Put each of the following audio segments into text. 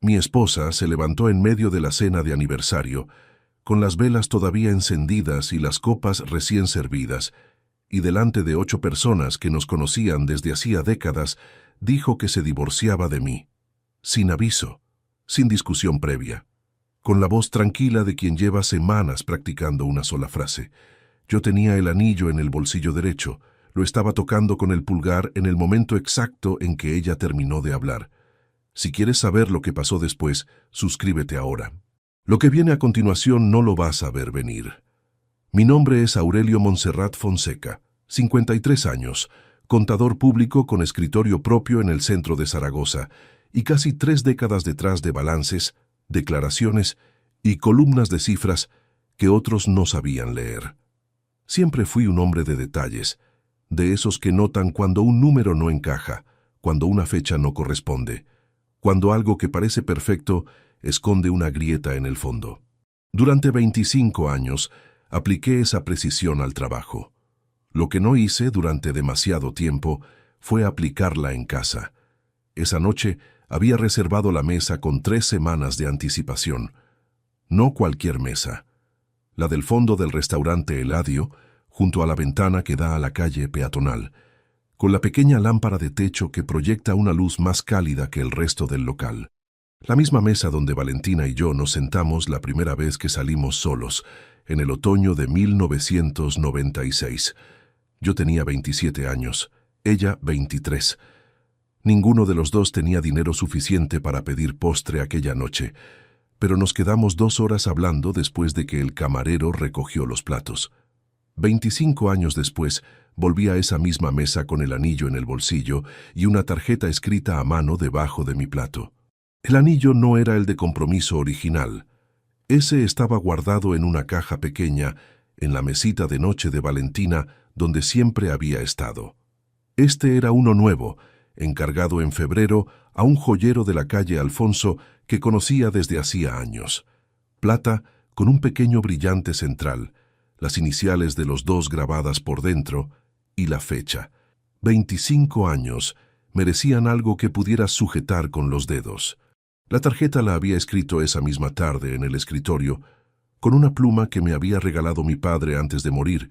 Mi esposa se levantó en medio de la cena de aniversario, con las velas todavía encendidas y las copas recién servidas, y delante de 8 personas que nos conocían desde hacía décadas, dijo que se divorciaba de mí. Sin aviso, sin discusión previa, con la voz tranquila de quien lleva semanas practicando una sola frase. Yo tenía el anillo en el bolsillo derecho, lo estaba tocando con el pulgar en el momento exacto en que ella terminó de hablar. Si quieres saber lo que pasó después, suscríbete ahora. Lo que viene a continuación no lo vas a ver venir. Mi nombre es Aurelio Montserrat Fonseca, 53 años, contador público con escritorio propio en el centro de Zaragoza y casi 3 décadas detrás de balances, declaraciones y columnas de cifras que otros no sabían leer. Siempre fui un hombre de detalles, de esos que notan cuando un número no encaja, cuando una fecha no corresponde, cuando algo que parece perfecto esconde una grieta en el fondo. Durante 25 años apliqué esa precisión al trabajo. Lo que no hice durante demasiado tiempo fue aplicarla en casa. Esa noche había reservado la mesa con 3 semanas de anticipación. No cualquier mesa. La del fondo del restaurante Eladio, junto a la ventana que da a la calle peatonal, con la pequeña lámpara de techo que proyecta una luz más cálida que el resto del local. La misma mesa donde Valentina y yo nos sentamos la primera vez que salimos solos, en el otoño de 1996. Yo tenía 27 años, ella 23. Ninguno de los dos tenía dinero suficiente para pedir postre aquella noche, pero nos quedamos 2 horas hablando después de que el camarero recogió los platos. 25 años después, volví a esa misma mesa con el anillo en el bolsillo y una tarjeta escrita a mano debajo de mi plato. El anillo no era el de compromiso original. Ese estaba guardado en una caja pequeña, en la mesita de noche de Valentina, donde siempre había estado. Este era uno nuevo, encargado en febrero a un joyero de la calle Alfonso que conocía desde hacía años. Plata con un pequeño brillante central, las iniciales de los 2 grabadas por dentro y la fecha. 25 años merecían algo que pudiera sujetar con los dedos. La tarjeta la había escrito esa misma tarde en el escritorio, con una pluma que me había regalado mi padre antes de morir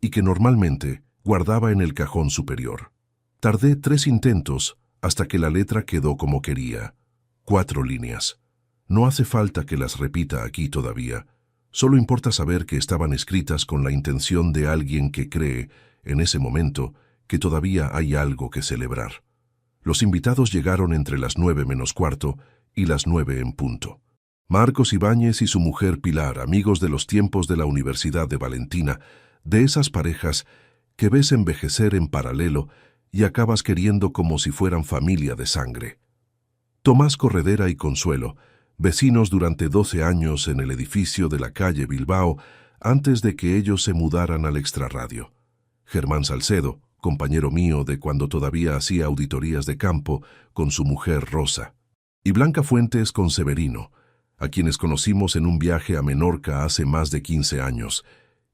y que normalmente guardaba en el cajón superior. Tardé 3 intentos hasta que la letra quedó como quería. 4 líneas. No hace falta que las repita aquí todavía. Solo importa saber que estaban escritas con la intención de alguien que cree, en ese momento, que todavía hay algo que celebrar. Los invitados llegaron entre las 9 menos cuarto y las 9 en punto. Marcos Ibáñez y su mujer Pilar, amigos de los tiempos de la Universidad de Valentina, de esas parejas que ves envejecer en paralelo y acabas queriendo como si fueran familia de sangre. Tomás Corredera y Consuelo, vecinos durante 12 años en el edificio de la calle Bilbao antes de que ellos se mudaran al extrarradio. Germán Salcedo, compañero mío de cuando todavía hacía auditorías de campo con su mujer Rosa. Y Blanca Fuentes con Severino, a quienes conocimos en un viaje a Menorca hace más de 15 años,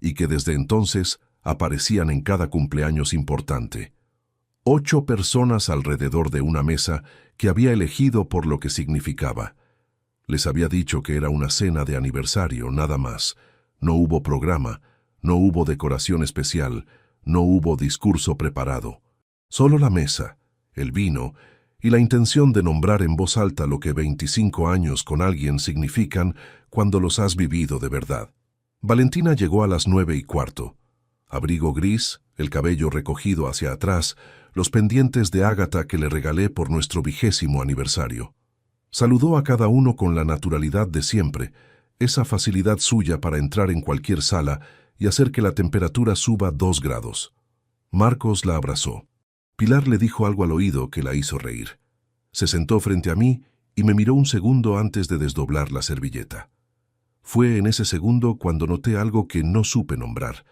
y que desde entonces aparecían en cada cumpleaños importante. 8 personas alrededor de una mesa que había elegido por lo que significaba. Les había dicho que era una cena de aniversario, nada más. No hubo programa, no hubo decoración especial, no hubo discurso preparado. Solo la mesa, el vino y la intención de nombrar en voz alta lo que 25 años con alguien significan cuando los has vivido de verdad. Valentina llegó a las 9 y cuarto. Abrigo gris, el cabello recogido hacia atrás, los pendientes de ágata que le regalé por nuestro 20º aniversario. Saludó a cada uno con la naturalidad de siempre, esa facilidad suya para entrar en cualquier sala y hacer que la temperatura suba 2 grados. Marcos la abrazó. Pilar le dijo algo al oído que la hizo reír. Se sentó frente a mí y me miró un segundo antes de desdoblar la servilleta. Fue en ese segundo cuando noté algo que no supe nombrar.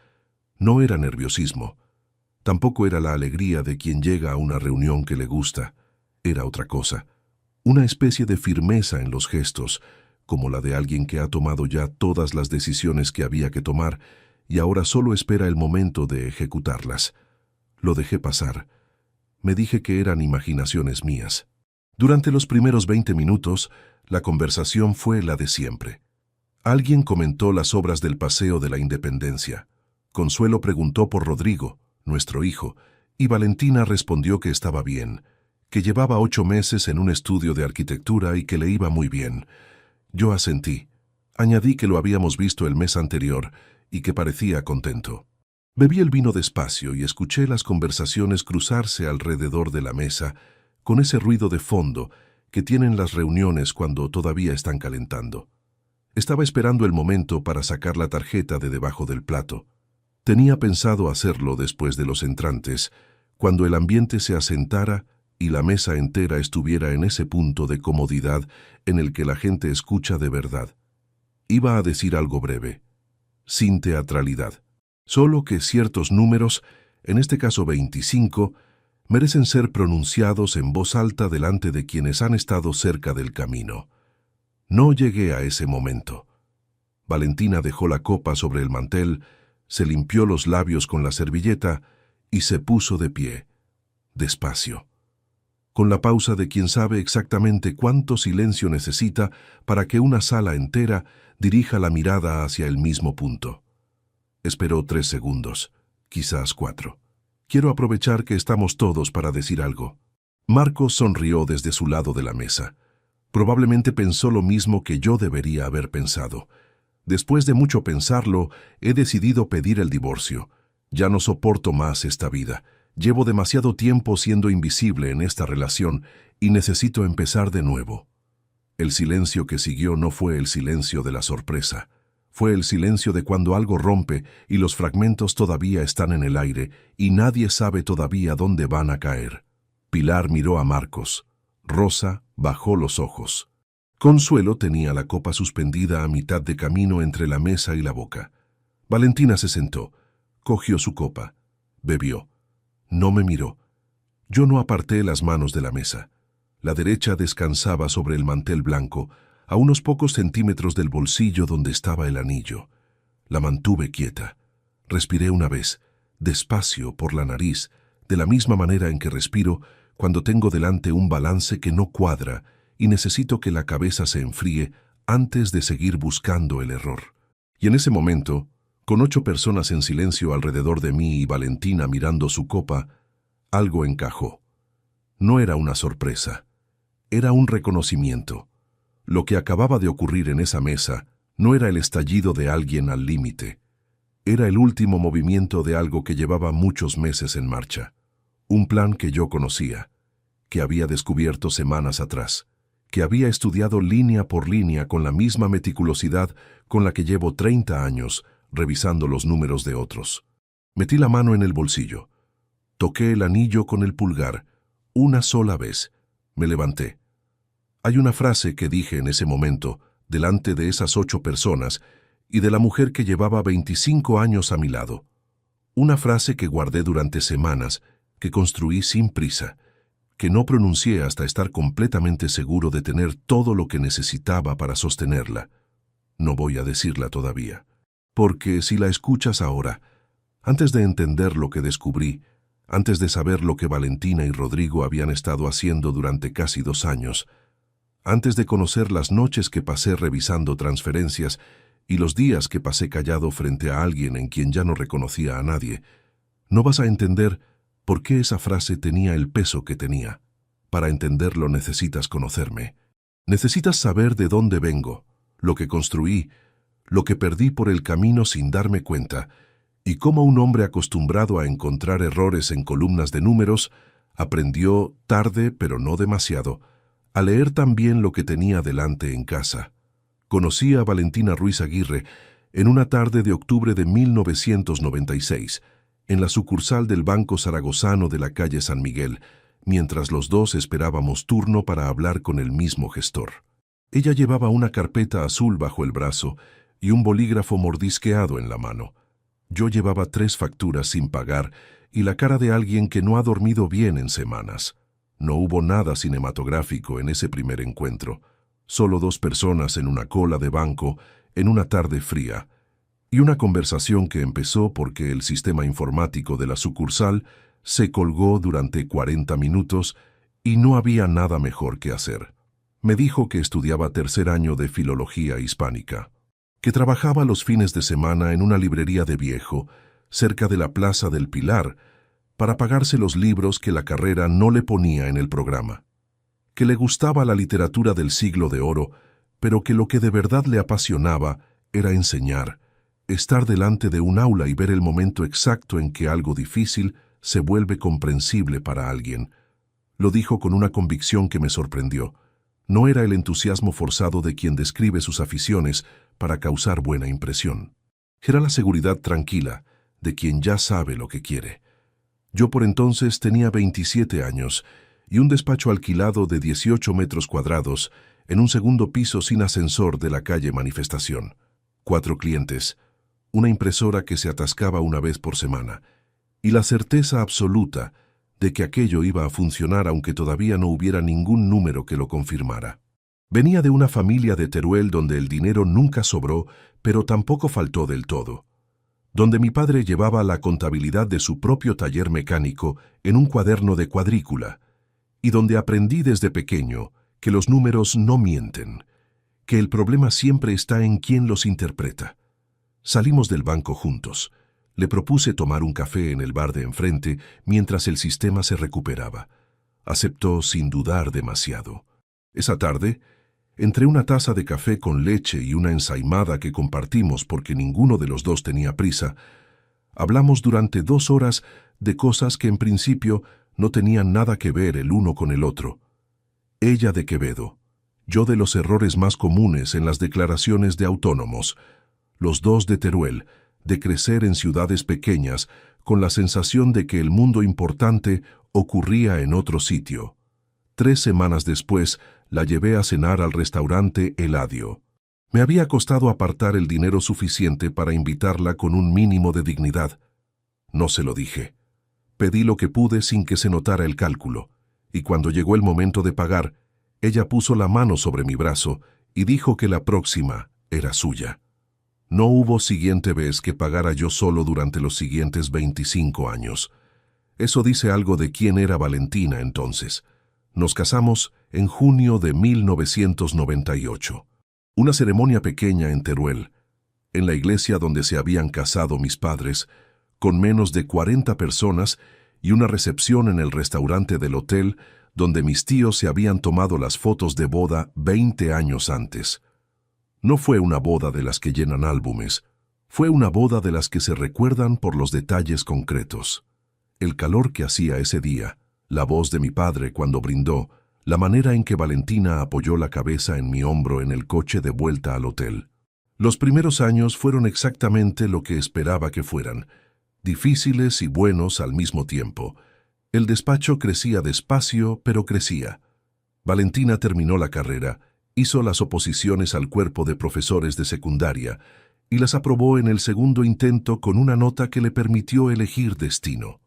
No era nerviosismo. Tampoco era la alegría de quien llega a una reunión que le gusta. Era otra cosa. Una especie de firmeza en los gestos, como la de alguien que ha tomado ya todas las decisiones que había que tomar y ahora solo espera el momento de ejecutarlas. Lo dejé pasar. Me dije que eran imaginaciones mías. Durante los primeros 20 minutos, La conversación fue la de siempre. Alguien comentó las obras del Paseo de la Independencia. Consuelo preguntó por Rodrigo, nuestro hijo, y Valentina respondió que estaba bien, que llevaba 8 meses en un estudio de arquitectura y que le iba muy bien. Yo asentí. Añadí que lo habíamos visto el mes anterior y que parecía contento. Bebí el vino despacio y escuché las conversaciones cruzarse alrededor de la mesa, con ese ruido de fondo que tienen las reuniones cuando todavía están calentando. Estaba esperando el momento para sacar la tarjeta de debajo del plato. Tenía pensado hacerlo después de los entrantes, cuando el ambiente se asentara y la mesa entera estuviera en ese punto de comodidad en el que la gente escucha de verdad. Iba a decir algo breve, sin teatralidad. Solo que ciertos números, en este caso 25, merecen ser pronunciados en voz alta delante de quienes han estado cerca del camino. No llegué a ese momento. Valentina dejó la copa sobre el mantel, se limpió los labios con la servilleta y se puso de pie, despacio, con la pausa de quien sabe exactamente cuánto silencio necesita para que una sala entera dirija la mirada hacia el mismo punto. Esperó 3 segundos, quizás 4. Quiero aprovechar que estamos todos para decir algo. Marcos sonrió desde su lado de la mesa. Probablemente pensó lo mismo que yo debería haber pensado. Después de mucho pensarlo, he decidido pedir el divorcio. Ya no soporto más esta vida. Llevo demasiado tiempo siendo invisible en esta relación y necesito empezar de nuevo. El silencio que siguió no fue el silencio de la sorpresa. Fue el silencio de cuando algo rompe y los fragmentos todavía están en el aire y nadie sabe todavía dónde van a caer. Pilar miró a Marcos. Rosa bajó los ojos. Consuelo tenía la copa suspendida a mitad de camino entre la mesa y la boca. Valentina se sentó, cogió su copa, bebió. No me miró. Yo no aparté las manos de la mesa. La derecha descansaba sobre el mantel blanco, a unos pocos centímetros del bolsillo donde estaba el anillo. La mantuve quieta. Respiré una vez, despacio por la nariz, de la misma manera en que respiro cuando tengo delante un balance que no cuadra y necesito que la cabeza se enfríe antes de seguir buscando el error. Y en ese momento, con 8 personas en silencio alrededor de mí y Valentina mirando su copa, algo encajó. No era una sorpresa, era un reconocimiento. Lo que acababa de ocurrir en esa mesa no era el estallido de alguien al límite. Era el último movimiento de algo que llevaba muchos meses en marcha. Un plan que yo conocía, que había descubierto semanas atrás, que había estudiado línea por línea con la misma meticulosidad con la que llevo 30 años revisando los números de otros. Metí la mano en el bolsillo. Toqué el anillo con el pulgar, una sola vez. Me levanté. Hay una frase que dije en ese momento, delante de esas 8 personas, y de la mujer que llevaba 25 años a mi lado. Una frase que guardé durante semanas, que construí sin prisa, que no pronuncié hasta estar completamente seguro de tener todo lo que necesitaba para sostenerla. No voy a decirla todavía. Porque si la escuchas ahora, antes de entender lo que descubrí, antes de saber lo que Valentina y Rodrigo habían estado haciendo durante casi 2 años, antes de conocer las noches que pasé revisando transferencias y los días que pasé callado frente a alguien en quien ya no reconocía a nadie, no vas a entender por qué esa frase tenía el peso que tenía. Para entenderlo necesitas conocerme. Necesitas saber de dónde vengo, lo que construí, lo que perdí por el camino sin darme cuenta, y cómo un hombre acostumbrado a encontrar errores en columnas de números aprendió, tarde pero no demasiado, a leer también lo que tenía delante en casa. Conocí a Valentina Ruiz Aguirre en una tarde de octubre de 1996, en la sucursal del Banco Zaragozano de la calle San Miguel, mientras los dos esperábamos turno para hablar con el mismo gestor. Ella llevaba una carpeta azul bajo el brazo y un bolígrafo mordisqueado en la mano. Yo llevaba 3 facturas sin pagar y la cara de alguien que no ha dormido bien en semanas. No hubo nada cinematográfico en ese primer encuentro. Solo 2 personas en una cola de banco en una tarde fría, y una conversación que empezó porque el sistema informático de la sucursal se colgó durante 40 minutos y no había nada mejor que hacer. Me dijo que estudiaba tercer año de Filología Hispánica, que trabajaba los fines de semana en una librería de viejo, cerca de la Plaza del Pilar, para pagarse los libros que la carrera no le ponía en el programa, que le gustaba la literatura del siglo de oro, pero que lo que de verdad le apasionaba era enseñar, estar delante de un aula y ver el momento exacto en que algo difícil se vuelve comprensible para alguien. Lo dijo con una convicción que me sorprendió. No era el entusiasmo forzado de quien describe sus aficiones para causar buena impresión. Era la seguridad tranquila de quien ya sabe lo que quiere. Yo por entonces tenía 27 años y un despacho alquilado de 18 metros cuadrados en un segundo piso sin ascensor de la calle Manifestación. 4 clientes, una impresora que se atascaba una vez por semana y la certeza absoluta de que aquello iba a funcionar aunque todavía no hubiera ningún número que lo confirmara. Venía de una familia de Teruel donde el dinero nunca sobró, pero tampoco faltó del todo, donde mi padre llevaba la contabilidad de su propio taller mecánico en un cuaderno de cuadrícula, y donde aprendí desde pequeño que los números no mienten, que el problema siempre está en quién los interpreta. Salimos del banco juntos. Le propuse tomar un café en el bar de enfrente mientras el sistema se recuperaba. Aceptó sin dudar demasiado. Esa tarde, entre una taza de café con leche y una ensaimada que compartimos porque ninguno de los dos tenía prisa, hablamos durante 2 horas de cosas que en principio no tenían nada que ver el uno con el otro. Ella de Quevedo, yo de los errores más comunes en las declaraciones de autónomos, los dos de Teruel, de crecer en ciudades pequeñas con la sensación de que el mundo importante ocurría en otro sitio. 3 semanas después, la llevé a cenar al restaurante Eladio. Me había costado apartar el dinero suficiente para invitarla con un mínimo de dignidad. No se lo dije. Pedí lo que pude sin que se notara el cálculo, y cuando llegó el momento de pagar, ella puso la mano sobre mi brazo y dijo que la próxima era suya. No hubo siguiente vez que pagara yo solo durante los siguientes 25 años. Eso dice algo de quién era Valentina entonces. Nos casamos en junio de 1998. Una ceremonia pequeña en Teruel, en la iglesia donde se habían casado mis padres, con menos de 40 personas y una recepción en el restaurante del hotel donde mis tíos se habían tomado las fotos de boda 20 años antes. No fue una boda de las que llenan álbumes, fue una boda de las que se recuerdan por los detalles concretos. El calor que hacía ese día, la voz de mi padre cuando brindó, la manera en que Valentina apoyó la cabeza en mi hombro en el coche de vuelta al hotel. Los primeros años fueron exactamente lo que esperaba que fueran, difíciles y buenos al mismo tiempo. El despacho crecía despacio, pero crecía. Valentina terminó la carrera, hizo las oposiciones al cuerpo de profesores de secundaria y las aprobó en el segundo intento con una nota que le permitió elegir destino.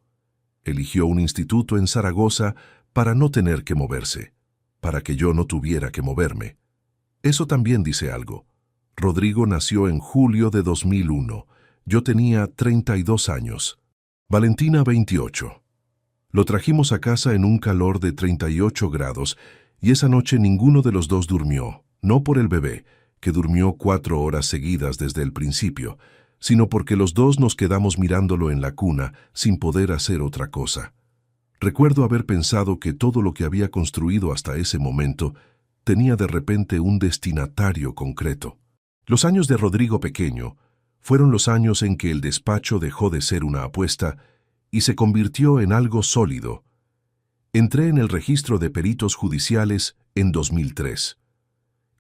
Eligió un instituto en Zaragoza para no tener que moverse, para que yo no tuviera que moverme. Eso también dice algo. Rodrigo nació en julio de 2001. Yo tenía 32 años. Valentina 28. Lo trajimos a casa en un calor de 38 grados y esa noche ninguno de los dos durmió, no por el bebé, que durmió 4 horas seguidas desde el principio, sino porque los dos nos quedamos mirándolo en la cuna sin poder hacer otra cosa. Recuerdo haber pensado que todo lo que había construido hasta ese momento tenía de repente un destinatario concreto. Los años de Rodrigo pequeño fueron los años en que el despacho dejó de ser una apuesta y se convirtió en algo sólido. Entré en el registro de peritos judiciales en 2003.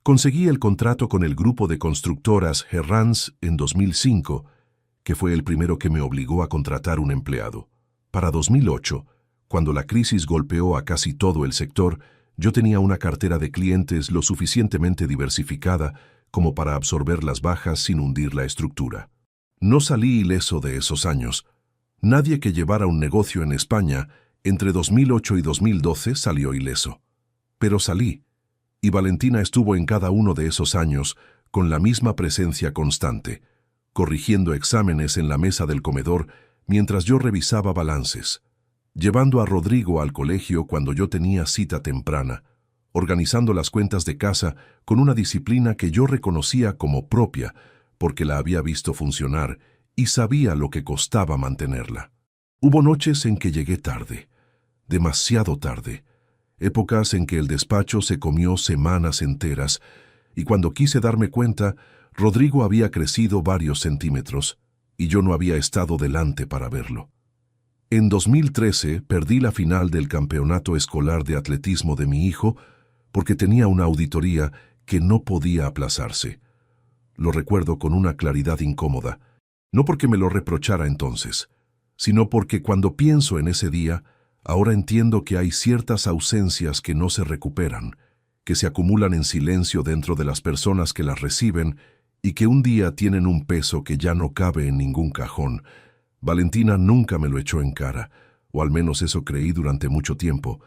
Conseguí el contrato con el grupo de constructoras Herranz en 2005, que fue el primero que me obligó a contratar un empleado. Para 2008, cuando la crisis golpeó a casi todo el sector, yo tenía una cartera de clientes lo suficientemente diversificada como para absorber las bajas sin hundir la estructura. No salí ileso de esos años. Nadie que llevara un negocio en España entre 2008 y 2012 salió ileso. Pero salí, y Valentina estuvo en cada uno de esos años con la misma presencia constante, corrigiendo exámenes en la mesa del comedor mientras yo revisaba balances, llevando a Rodrigo al colegio cuando yo tenía cita temprana, organizando las cuentas de casa con una disciplina que yo reconocía como propia, porque la había visto funcionar y sabía lo que costaba mantenerla. Hubo noches en que llegué tarde, demasiado tarde, épocas en que el despacho se comió semanas enteras, y cuando quise darme cuenta, Rodrigo había crecido varios centímetros, y yo no había estado delante para verlo. En 2013 perdí la final del campeonato escolar de atletismo de mi hijo porque tenía una auditoría que no podía aplazarse. Lo recuerdo con una claridad incómoda, no porque me lo reprochara entonces, sino porque cuando pienso en ese día, ahora entiendo que hay ciertas ausencias que no se recuperan, que se acumulan en silencio dentro de las personas que las reciben y que un día tienen un peso que ya no cabe en ningún cajón. Valentina nunca me lo echó en cara, o al menos eso creí durante mucho tiempo.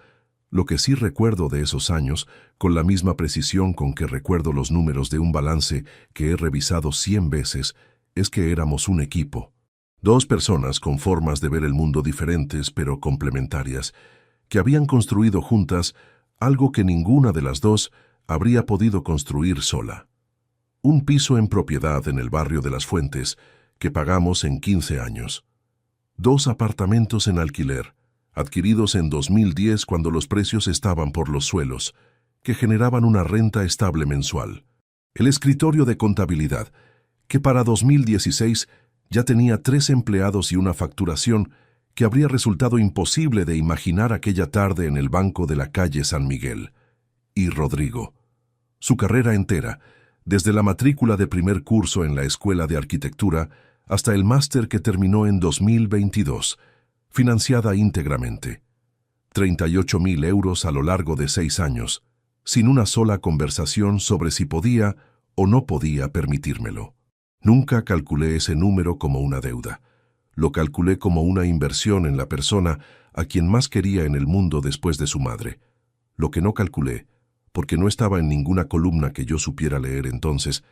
Lo que sí recuerdo de esos años, con la misma precisión con que recuerdo los números de un balance que he revisado 100 veces, es que éramos un equipo. Dos personas con formas de ver el mundo diferentes pero complementarias, que habían construido juntas algo que ninguna de las dos habría podido construir sola. Un piso en propiedad en el barrio de Las Fuentes, que pagamos en 15 años. 2 apartamentos en alquiler, adquiridos en 2010 cuando los precios estaban por los suelos, que generaban una renta estable mensual. El escritorio de contabilidad, que para 2016 ya tenía 3 empleados y una facturación que habría resultado imposible de imaginar aquella tarde en el banco de la calle San Miguel. Y Rodrigo. Su carrera entera, desde la matrícula de primer curso en la Escuela de Arquitectura hasta el máster que terminó en 2022, financiada íntegramente. 38.000 euros a lo largo de 6 años, sin una sola conversación sobre si podía o no podía permitírmelo. Nunca calculé ese número como una deuda. Lo calculé como una inversión en la persona a quien más quería en el mundo después de su madre. Lo que no calculé, porque no estaba en ninguna columna que yo supiera leer entonces,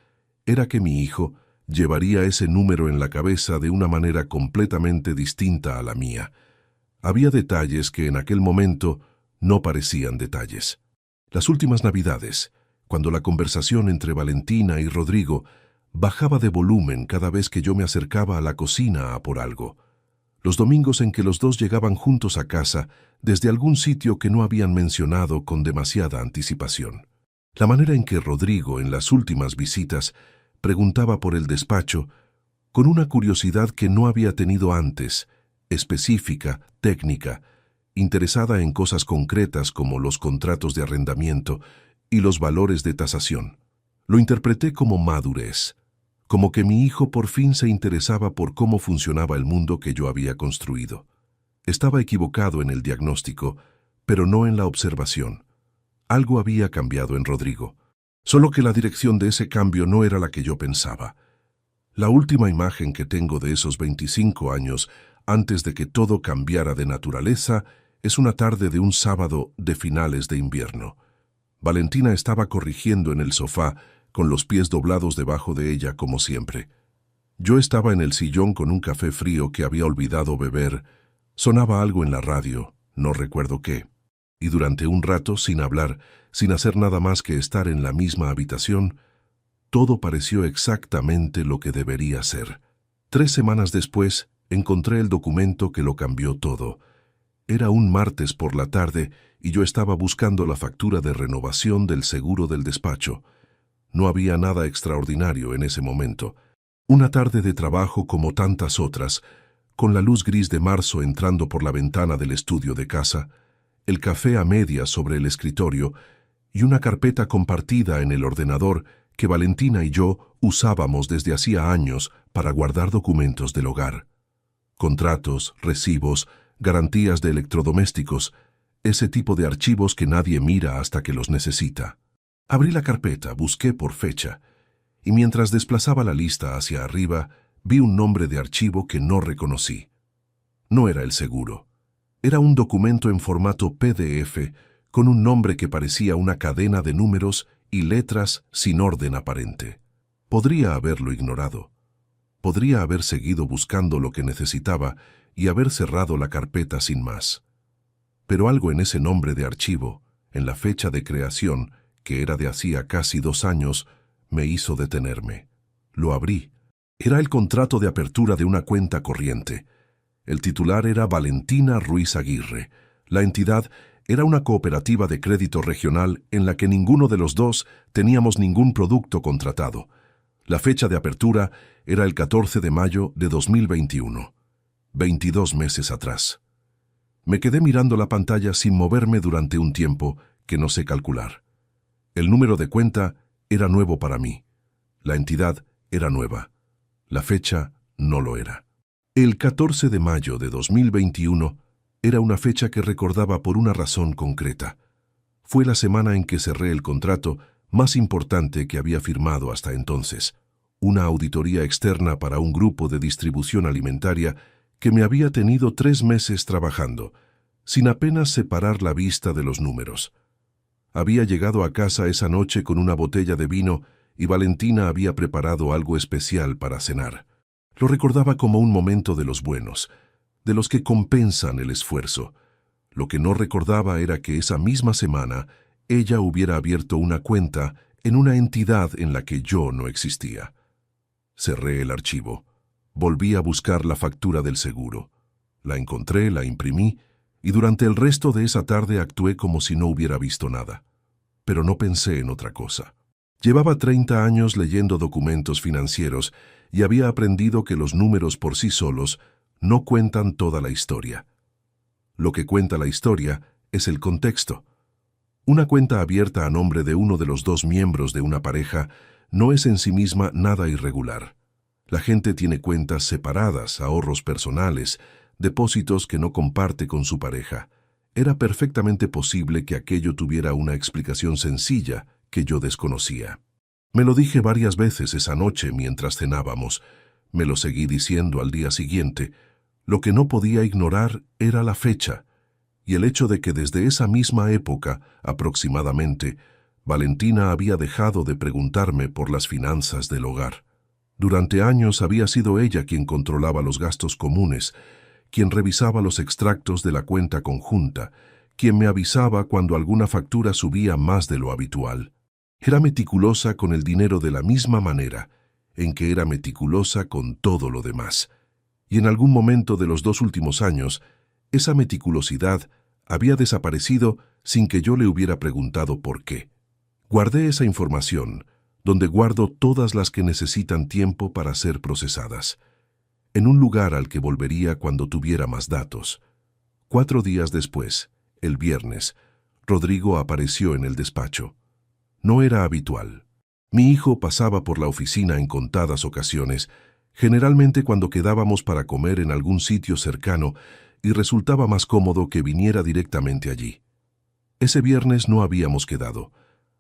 era que mi hijo llevaría ese número en la cabeza de una manera completamente distinta a la mía. Había detalles que en aquel momento no parecían detalles. Las últimas Navidades, cuando la conversación entre Valentina y Rodrigo bajaba de volumen cada vez que yo me acercaba a la cocina a por algo. Los domingos en que los dos llegaban juntos a casa desde algún sitio que no habían mencionado con demasiada anticipación. La manera en que Rodrigo, en las últimas visitas, preguntaba por el despacho, con una curiosidad que no había tenido antes, específica, técnica, interesada en cosas concretas como los contratos de arrendamiento y los valores de tasación. Lo interpreté como madurez, como que mi hijo por fin se interesaba por cómo funcionaba el mundo que yo había construido. Estaba equivocado en el diagnóstico, pero no en la observación. Algo había cambiado en Rodrigo, solo que la dirección de ese cambio no era la que yo pensaba. La última imagen que tengo de esos 25 años, antes de que todo cambiara de naturaleza, es una tarde de un sábado de finales de invierno. Valentina estaba corrigiendo en el sofá, con los pies doblados debajo de ella como siempre. Yo estaba en el sillón con un café frío que había olvidado beber. Sonaba algo en la radio, no recuerdo qué. Y durante un rato, sin hablar, sin hacer nada más que estar en la misma habitación, todo pareció exactamente lo que debería ser. 3 semanas después, encontré el documento que lo cambió todo. Era un martes por la tarde y yo estaba buscando la factura de renovación del seguro del despacho. No había nada extraordinario en ese momento. Una tarde de trabajo como tantas otras, con la luz gris de marzo entrando por la ventana del estudio de casa, el café a medias sobre el escritorio y una carpeta compartida en el ordenador que Valentina y yo usábamos desde hacía años para guardar documentos del hogar. Contratos, recibos, garantías de electrodomésticos, ese tipo de archivos que nadie mira hasta que los necesita. Abrí la carpeta, busqué por fecha, y mientras desplazaba la lista hacia arriba, vi un nombre de archivo que no reconocí. No era el seguro. Era un documento en formato PDF con un nombre que parecía una cadena de números y letras sin orden aparente. Podría haberlo ignorado. Podría haber seguido buscando lo que necesitaba y haber cerrado la carpeta sin más. Pero algo en ese nombre de archivo, en la fecha de creación, que era de hacía casi 2 años, me hizo detenerme. Lo abrí. Era el contrato de apertura de una cuenta corriente. El titular era Valentina Ruiz Aguirre. La entidad era una cooperativa de crédito regional en la que ninguno de los dos teníamos ningún producto contratado. La fecha de apertura era el 14 de mayo de 2021, 22 meses atrás. Me quedé mirando la pantalla sin moverme durante un tiempo que no sé calcular. El número de cuenta era nuevo para mí. La entidad era nueva. La fecha no lo era. El 14 de mayo de 2021 era una fecha que recordaba por una razón concreta. Fue la semana en que cerré el contrato más importante que había firmado hasta entonces, una auditoría externa para un grupo de distribución alimentaria que me había tenido 3 meses trabajando, sin apenas separar la vista de los números. Había llegado a casa esa noche con una botella de vino y Valentina había preparado algo especial para cenar. Lo recordaba como un momento de los buenos, de los que compensan el esfuerzo. Lo que no recordaba era que esa misma semana ella hubiera abierto una cuenta en una entidad en la que yo no existía. Cerré el archivo. Volví a buscar la factura del seguro. La encontré, la imprimí, y durante el resto de esa tarde actué como si no hubiera visto nada. Pero no pensé en otra cosa. Llevaba 30 años leyendo documentos financieros y había aprendido que los números por sí solos no cuentan toda la historia. Lo que cuenta la historia es el contexto. Una cuenta abierta a nombre de uno de los 2 miembros de una pareja no es en sí misma nada irregular. La gente tiene cuentas separadas, ahorros personales, depósitos que no comparte con su pareja. Era perfectamente posible que aquello tuviera una explicación sencilla que yo desconocía. Me lo dije varias veces esa noche mientras cenábamos. Me lo seguí diciendo al día siguiente. Lo que no podía ignorar era la fecha, y el hecho de que desde esa misma época, aproximadamente, Valentina había dejado de preguntarme por las finanzas del hogar. Durante años había sido ella quien controlaba los gastos comunes, quien revisaba los extractos de la cuenta conjunta, quien me avisaba cuando alguna factura subía más de lo habitual. Era meticulosa con el dinero de la misma manera en que era meticulosa con todo lo demás. Y en algún momento de los 2 últimos años, esa meticulosidad había desaparecido sin que yo le hubiera preguntado por qué. Guardé esa información, donde guardo todas las que necesitan tiempo para ser procesadas, en un lugar al que volvería cuando tuviera más datos. 4 días después, el viernes, Rodrigo apareció en el despacho. No era habitual. Mi hijo pasaba por la oficina en contadas ocasiones, generalmente cuando quedábamos para comer en algún sitio cercano, y resultaba más cómodo que viniera directamente allí. Ese viernes no habíamos quedado.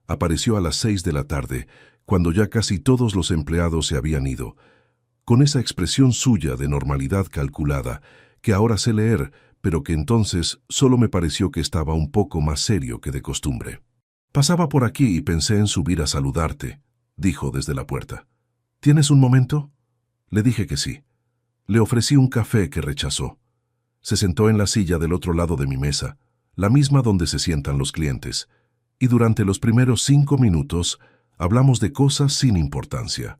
Apareció a las 6 de la tarde, cuando ya casi todos los empleados se habían ido, con esa expresión suya de normalidad calculada, que ahora sé leer, pero que entonces solo me pareció que estaba un poco más serio que de costumbre. «Pasaba por aquí y pensé en subir a saludarte», dijo desde la puerta. «¿Tienes un momento?» Le dije que sí. Le ofrecí un café que rechazó. Se sentó en la silla del otro lado de mi mesa, la misma donde se sientan los clientes, y durante los primeros 5 minutos hablamos de cosas sin importancia.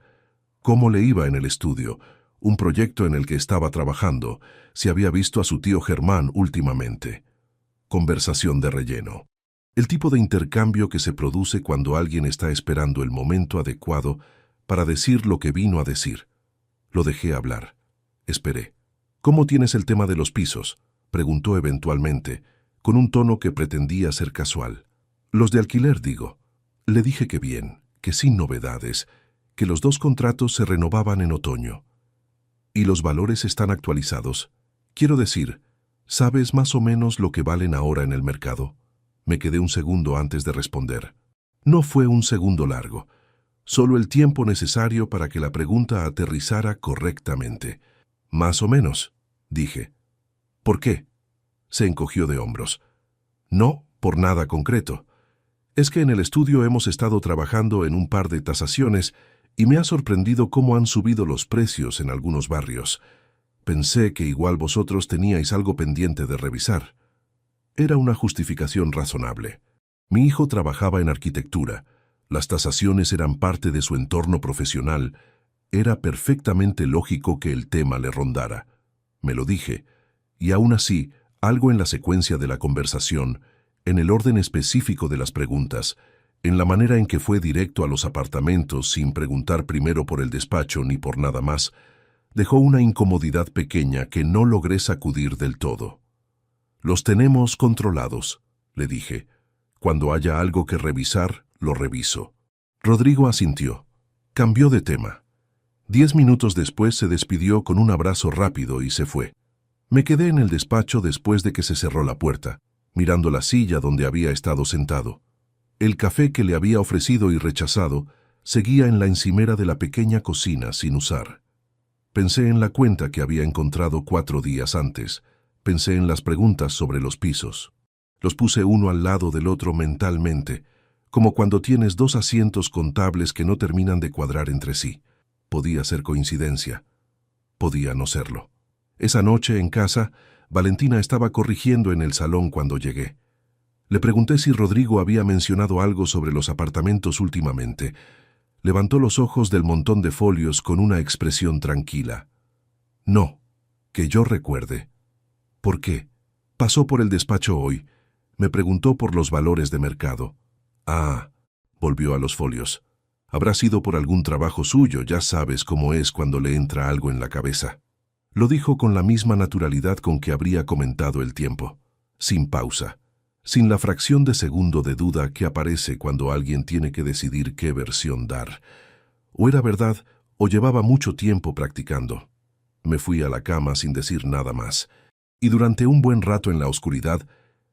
Cómo le iba en el estudio, un proyecto en el que estaba trabajando, si había visto a su tío Germán últimamente. Conversación de relleno. El tipo de intercambio que se produce cuando alguien está esperando el momento adecuado para decir lo que vino a decir. Lo dejé hablar. Esperé. «¿Cómo tienes el tema de los pisos?», preguntó eventualmente, con un tono que pretendía ser casual. «Los de alquiler, digo». Le dije que bien, que sin novedades, que los 2 contratos se renovaban en otoño. «¿Y los valores están actualizados? Quiero decir, ¿sabes más o menos lo que valen ahora en el mercado?». Me quedé un segundo antes de responder. No fue un segundo largo, solo el tiempo necesario para que la pregunta aterrizara correctamente. «Más o menos», dije. «¿Por qué?». Se encogió de hombros. «No, por nada concreto. Es que en el estudio hemos estado trabajando en un par de tasaciones y me ha sorprendido cómo han subido los precios en algunos barrios. Pensé que igual vosotros teníais algo pendiente de revisar». Era una justificación razonable. Mi hijo trabajaba en arquitectura. Las tasaciones eran parte de su entorno profesional. Era perfectamente lógico que el tema le rondara. Me lo dije, y aún así, algo en la secuencia de la conversación, en el orden específico de las preguntas, en la manera en que fue directo a los apartamentos sin preguntar primero por el despacho ni por nada más, dejó una incomodidad pequeña que no logré sacudir del todo. «Los tenemos controlados», le dije. «Cuando haya algo que revisar, lo reviso». Rodrigo asintió. Cambió de tema. 10 minutos después se despidió con un abrazo rápido y se fue. Me quedé en el despacho después de que se cerró la puerta, mirando la silla donde había estado sentado. El café que le había ofrecido y rechazado seguía en la encimera de la pequeña cocina sin usar. Pensé en la cuenta que había encontrado 4 días antes. Pensé en las preguntas sobre los pisos. Los puse uno al lado del otro mentalmente, como cuando tienes 2 asientos contables que no terminan de cuadrar entre sí. Podía ser coincidencia. Podía no serlo. Esa noche en casa, Valentina estaba corrigiendo en el salón cuando llegué. Le pregunté si Rodrigo había mencionado algo sobre los apartamentos últimamente. Levantó los ojos del montón de folios con una expresión tranquila. «No, que yo recuerde». «¿Por qué? Pasó por el despacho hoy. Me preguntó por los valores de mercado». «Ah», volvió a los folios. «Habrá sido por algún trabajo suyo, ya sabes cómo es cuando le entra algo en la cabeza». Lo dijo con la misma naturalidad con que habría comentado el tiempo, sin pausa, sin la fracción de segundo de duda que aparece cuando alguien tiene que decidir qué versión dar. O era verdad, o llevaba mucho tiempo practicando. Me fui a la cama sin decir nada más, y durante un buen rato en la oscuridad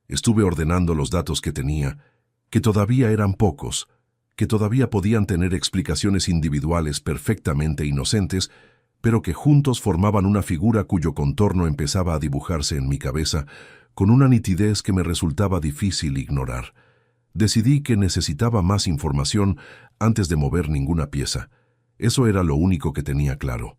estuve ordenando los datos que tenía, que todavía eran pocos, que todavía podían tener explicaciones individuales perfectamente inocentes, pero que juntos formaban una figura cuyo contorno empezaba a dibujarse en mi cabeza con una nitidez que me resultaba difícil ignorar. Decidí que necesitaba más información antes de mover ninguna pieza. Eso era lo único que tenía claro.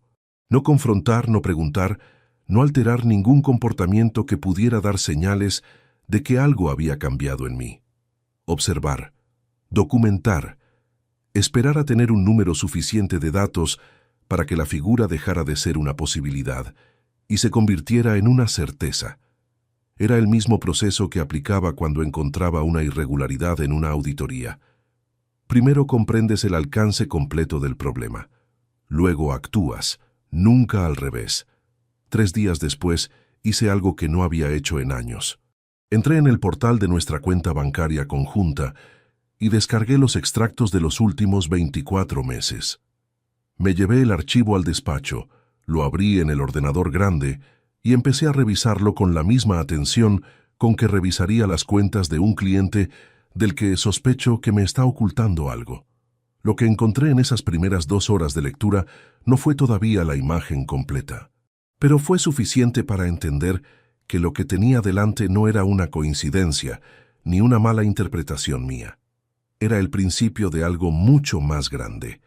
No confrontar, no preguntar, no alterar ningún comportamiento que pudiera dar señales de que algo había cambiado en mí. Observar, documentar, esperar a tener un número suficiente de datos para que la figura dejara de ser una posibilidad y se convirtiera en una certeza. Era el mismo proceso que aplicaba cuando encontraba una irregularidad en una auditoría. Primero comprendes el alcance completo del problema. Luego actúas, nunca al revés. 3 días después hice algo que no había hecho en años. Entré en el portal de nuestra cuenta bancaria conjunta y descargué los extractos de los últimos 24 meses. Me llevé el archivo al despacho, lo abrí en el ordenador grande y empecé a revisarlo con la misma atención con que revisaría las cuentas de un cliente del que sospecho que me está ocultando algo. Lo que encontré en esas primeras 2 horas de lectura no fue todavía la imagen completa, pero fue suficiente para entender que lo que tenía delante no era una coincidencia ni una mala interpretación mía. Era el principio de algo mucho más grande.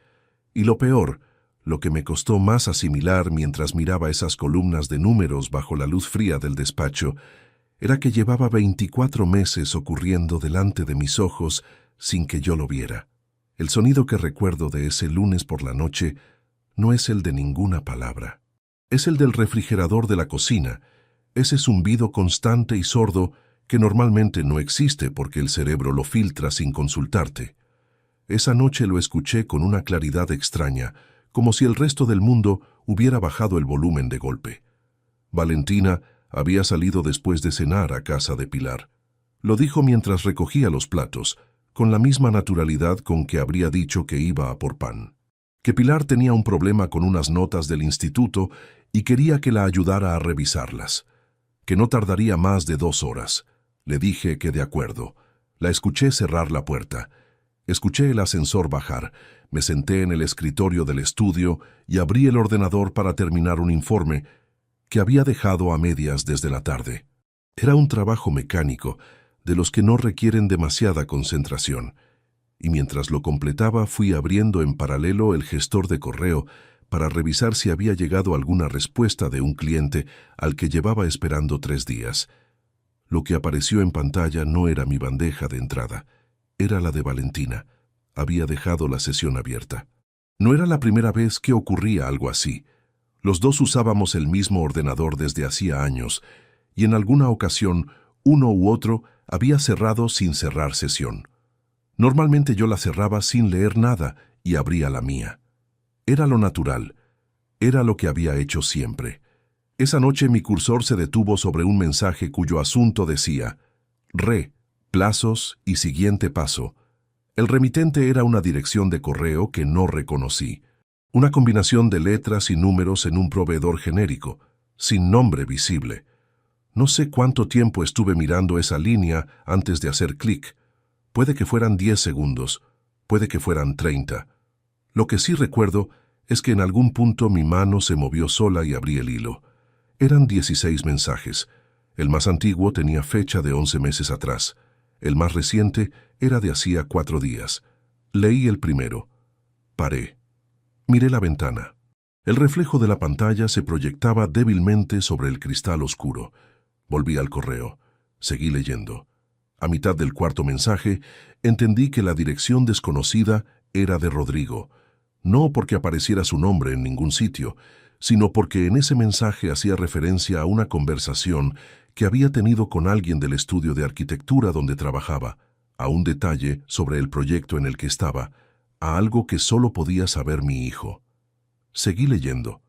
Y lo peor, lo que me costó más asimilar mientras miraba esas columnas de números bajo la luz fría del despacho, era que llevaba 24 meses ocurriendo delante de mis ojos sin que yo lo viera. El sonido que recuerdo de ese lunes por la noche no es el de ninguna palabra. Es el del refrigerador de la cocina, ese zumbido constante y sordo que normalmente no existe porque el cerebro lo filtra sin consultarte. Esa noche lo escuché con una claridad extraña, como si el resto del mundo hubiera bajado el volumen de golpe. Valentina había salido después de cenar a casa de Pilar. Lo dijo mientras recogía los platos, con la misma naturalidad con que habría dicho que iba a por pan. Que Pilar tenía un problema con unas notas del instituto y quería que la ayudara a revisarlas. Que no tardaría más de 2 horas. Le dije que de acuerdo. La escuché cerrar la puerta. Escuché el ascensor bajar, me senté en el escritorio del estudio y abrí el ordenador para terminar un informe que había dejado a medias desde la tarde. Era un trabajo mecánico, de los que no requieren demasiada concentración, y mientras lo completaba fui abriendo en paralelo el gestor de correo para revisar si había llegado alguna respuesta de un cliente al que llevaba esperando 3 días. Lo que apareció en pantalla no era mi bandeja de entrada, era la de Valentina. Había dejado la sesión abierta. No era la primera vez que ocurría algo así. Los dos usábamos el mismo ordenador desde hacía años, y en alguna ocasión uno u otro había cerrado sin cerrar sesión. Normalmente yo la cerraba sin leer nada y abría la mía. Era lo natural. Era lo que había hecho siempre. Esa noche mi cursor se detuvo sobre un mensaje cuyo asunto decía: plazos y siguiente paso. El remitente era una dirección de correo que no reconocí. Una combinación de letras y números en un proveedor genérico, sin nombre visible. No sé cuánto tiempo estuve mirando esa línea antes de hacer clic. Puede que fueran 10 segundos, puede que fueran 30. Lo que sí recuerdo es que en algún punto mi mano se movió sola y abrí el hilo. Eran 16 mensajes. El más antiguo tenía fecha de 11 meses atrás. El más reciente era de hacía 4 días. Leí el primero. Paré. Miré la ventana. El reflejo de la pantalla se proyectaba débilmente sobre el cristal oscuro. Volví al correo. Seguí leyendo. A mitad del cuarto mensaje, entendí que la dirección desconocida era de Rodrigo. No porque apareciera su nombre en ningún sitio, sino porque en ese mensaje hacía referencia a una conversación que había tenido con alguien del estudio de arquitectura donde trabajaba, a un detalle sobre el proyecto en el que estaba, a algo que solo podía saber mi hijo. Seguí leyendo.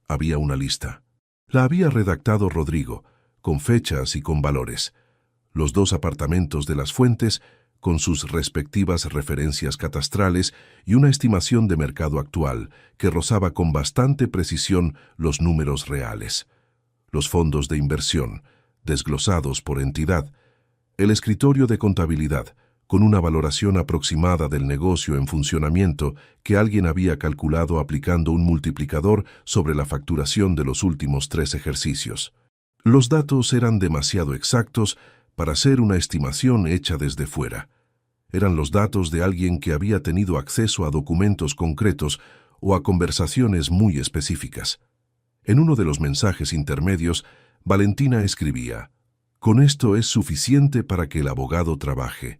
Había una lista. La había redactado Rodrigo, con fechas y con valores. Los 2 apartamentos de Las Fuentes, con sus respectivas referencias catastrales y una estimación de mercado actual que rozaba con bastante precisión los números reales. Los fondos de inversión, desglosados por entidad. El escritorio de contabilidad, con una valoración aproximada del negocio en funcionamiento que alguien había calculado aplicando un multiplicador sobre la facturación de los últimos 3 ejercicios. Los datos eran demasiado exactos para ser una estimación hecha desde fuera. Eran los datos de alguien que había tenido acceso a documentos concretos o a conversaciones muy específicas. En uno de los mensajes intermedios, Valentina escribía: «Con esto es suficiente para que el abogado trabaje.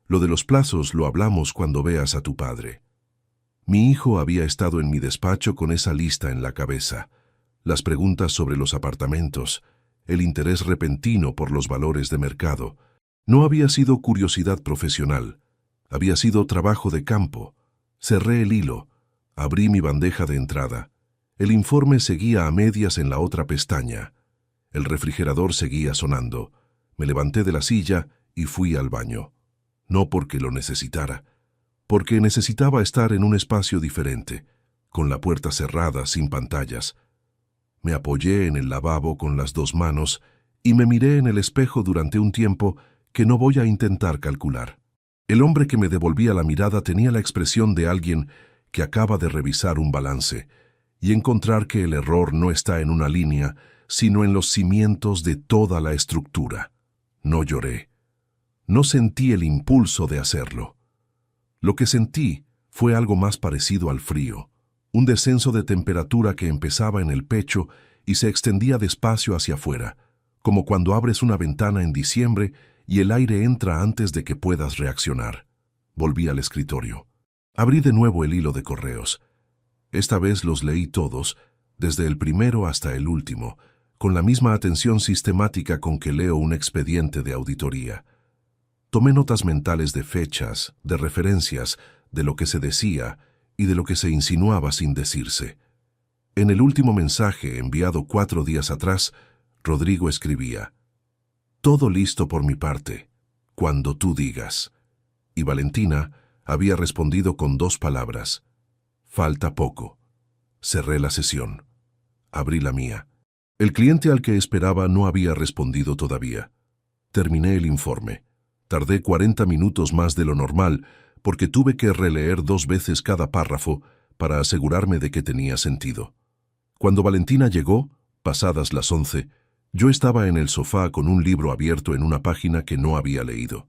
Lo de los plazos lo hablamos cuando veas a tu padre». Mi hijo había estado en mi despacho con esa lista en la cabeza. Las preguntas sobre los apartamentos, el interés repentino por los valores de mercado. No había sido curiosidad profesional, había sido trabajo de campo. Cerré el hilo, abrí mi bandeja de entrada. El informe seguía a medias en la otra pestaña. El refrigerador seguía sonando. Me levanté de la silla y fui al baño. No porque lo necesitara, porque necesitaba estar en un espacio diferente, con la puerta cerrada, sin pantallas. Me apoyé en el lavabo con las 2 manos y me miré en el espejo durante un tiempo que no voy a intentar calcular. El hombre que me devolvía la mirada tenía la expresión de alguien que acaba de revisar un balance y encontrar que el error no está en una línea, sino en los cimientos de toda la estructura. No lloré. No sentí el impulso de hacerlo. Lo que sentí fue algo más parecido al frío, un descenso de temperatura que empezaba en el pecho y se extendía despacio hacia afuera, como cuando abres una ventana en diciembre y el aire entra antes de que puedas reaccionar. Volví al escritorio. Abrí de nuevo el hilo de correos. Esta vez los leí todos, desde el primero hasta el último, con la misma atención sistemática con que leo un expediente de auditoría. Tomé notas mentales de fechas, de referencias, de lo que se decía y de lo que se insinuaba sin decirse. En el último mensaje, enviado 4 días atrás, Rodrigo escribía: «Todo listo por mi parte, cuando tú digas». Y Valentina había respondido con 2 palabras: «Falta poco». Cerré la sesión. Abrí la mía. El cliente al que esperaba no había respondido todavía. Terminé el informe. Tardé 40 minutos más de lo normal porque tuve que releer 2 veces cada párrafo para asegurarme de que tenía sentido. Cuando Valentina llegó, pasadas las 11, yo estaba en el sofá con un libro abierto en una página que no había leído.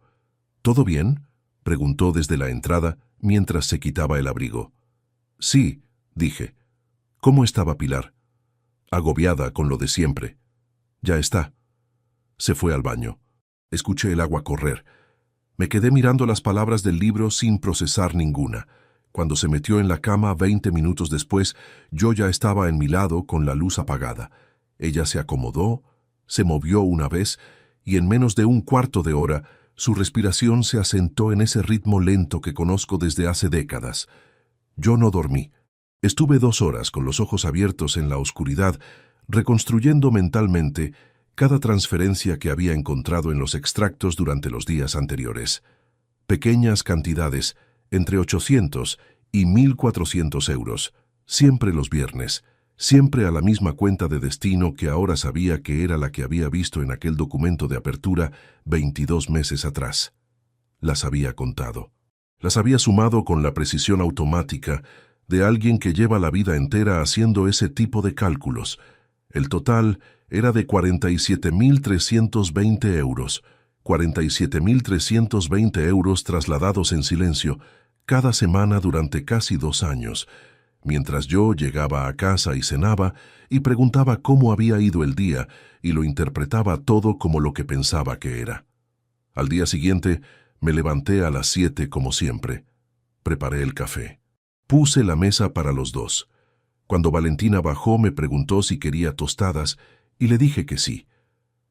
«¿Todo bien?», preguntó desde la entrada mientras se quitaba el abrigo. «Sí», dije. «¿Cómo estaba Pilar?». «Agobiada con lo de siempre». «Ya está». Se fue al baño. Escuché el agua correr. Me quedé mirando las palabras del libro sin procesar ninguna. Cuando se metió en la cama 20 minutos después, yo ya estaba en mi lado con la luz apagada. Ella se acomodó, se movió una vez y en menos de un cuarto de hora su respiración se asentó en ese ritmo lento que conozco desde hace décadas. Yo no dormí. Estuve 2 horas con los ojos abiertos en la oscuridad, reconstruyendo mentalmente cada transferencia que había encontrado en los extractos durante los días anteriores. Pequeñas cantidades, entre 800 y 1.400 euros, siempre los viernes, siempre a la misma cuenta de destino que ahora sabía que era la que había visto en aquel documento de apertura 22 meses atrás. Las había contado. Las había sumado con la precisión automática de alguien que lleva la vida entera haciendo ese tipo de cálculos. El total era de 47.320 euros. 47.320 euros trasladados en silencio cada semana durante casi 2 años, mientras yo llegaba a casa y cenaba y preguntaba cómo había ido el día y lo interpretaba todo como lo que pensaba que era. Al día siguiente me levanté a las 7 como siempre. Preparé el café. Puse la mesa para los dos. Cuando Valentina bajó me preguntó si quería tostadas y le dije que sí.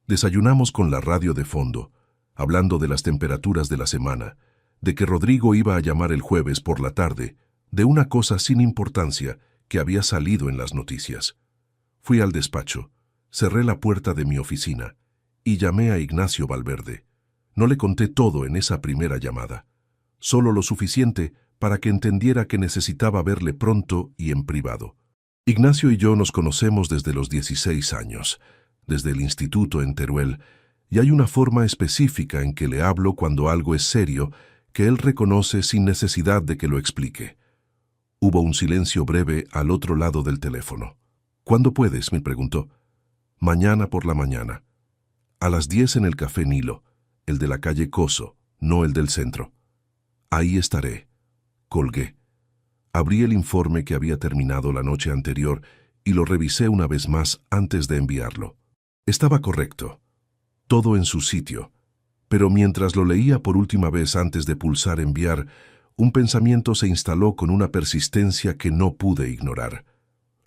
Desayunamos con la radio de fondo, hablando de las temperaturas de la semana, de que Rodrigo iba a llamar el jueves por la tarde, de una cosa sin importancia que había salido en las noticias. Fui al despacho, cerré la puerta de mi oficina y llamé a Ignacio Valverde. No le conté todo en esa primera llamada, solo lo suficiente para que entendiera que necesitaba verle pronto y en privado. Ignacio y yo nos conocemos desde los 16 años, desde el instituto en Teruel, y hay una forma específica en que le hablo cuando algo es serio que él reconoce sin necesidad de que lo explique. Hubo un silencio breve al otro lado del teléfono. «¿Cuándo puedes?», me preguntó. «Mañana por la mañana. A las 10 en el Café Nilo, el de la calle Coso, no el del centro. Ahí estaré». Colgué. Abrí el informe que había terminado la noche anterior y lo revisé una vez más antes de enviarlo. Estaba correcto. Todo en su sitio. Pero mientras lo leía por última vez antes de pulsar enviar, un pensamiento se instaló con una persistencia que no pude ignorar.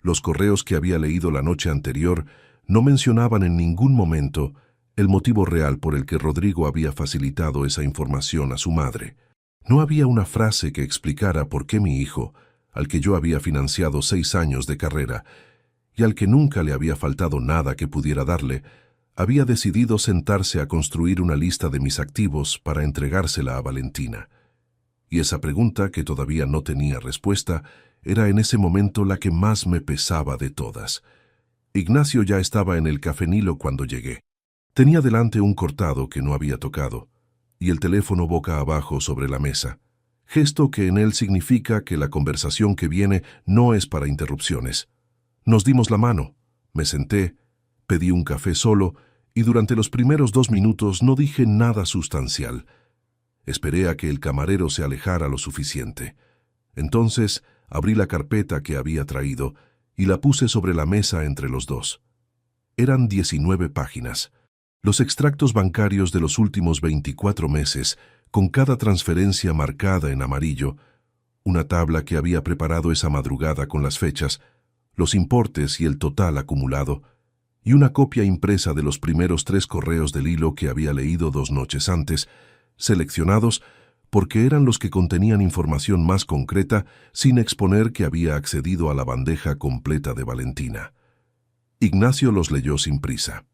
Los correos que había leído la noche anterior no mencionaban en ningún momento el motivo real por el que Rodrigo había facilitado esa información a su madre. No había una frase que explicara por qué mi hijo, al que yo había financiado 6 años de carrera y al que nunca le había faltado nada que pudiera darle, había decidido sentarse a construir una lista de mis activos para entregársela a Valentina. Y esa pregunta, que todavía no tenía respuesta, era en ese momento la que más me pesaba de todas. Ignacio ya estaba en el Café Nilo cuando llegué. Tenía delante un cortado que no había tocado, y el teléfono boca abajo sobre la mesa, gesto que en él significa que la conversación que viene no es para interrupciones. Nos dimos la mano, me senté, pedí un café solo y durante los primeros 2 minutos no dije nada sustancial. Esperé a que el camarero se alejara lo suficiente. Entonces abrí la carpeta que había traído y la puse sobre la mesa entre los dos. Eran 19 páginas. Los extractos bancarios de los últimos 24 meses, con cada transferencia marcada en amarillo, una tabla que había preparado esa madrugada con las fechas, los importes y el total acumulado, y una copia impresa de los primeros 3 correos del hilo que había leído 2 noches antes, seleccionados porque eran los que contenían información más concreta sin exponer que había accedido a la bandeja completa de Valentina. Ignacio los leyó sin prisa.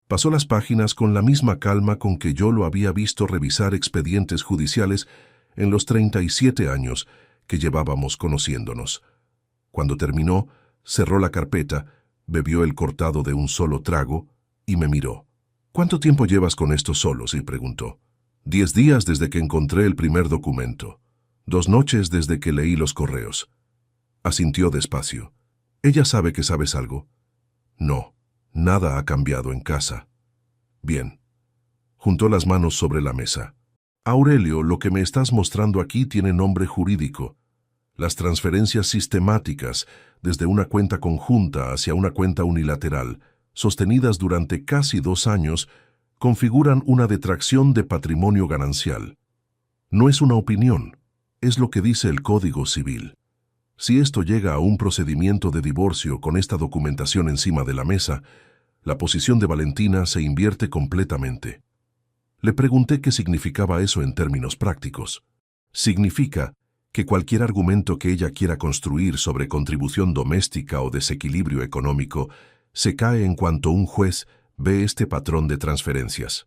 Pasó las páginas con la misma calma con que yo lo había visto revisar expedientes judiciales en los 37 años que llevábamos conociéndonos. Cuando terminó, cerró la carpeta, bebió el cortado de un solo trago y me miró. «¿Cuánto tiempo llevas con esto solo?», y preguntó. 10 días desde que encontré el primer documento. 2 noches desde que leí los correos. Asintió despacio. «¿Ella sabe que sabes algo?» «No, nada ha cambiado en casa». «Bien». Juntó las manos sobre la mesa. «Aurelio, lo que me estás mostrando aquí tiene nombre jurídico. Las transferencias sistemáticas, desde una cuenta conjunta hacia una cuenta unilateral, sostenidas durante casi 2 años, configuran una detracción de patrimonio ganancial. No es una opinión, es lo que dice el Código Civil. Si esto llega a un procedimiento de divorcio con esta documentación encima de la mesa, la posición de Valentina se invierte completamente. Le pregunté qué significaba eso en términos prácticos. Significa que cualquier argumento que ella quiera construir sobre contribución doméstica o desequilibrio económico se cae en cuanto un juez ve este patrón de transferencias.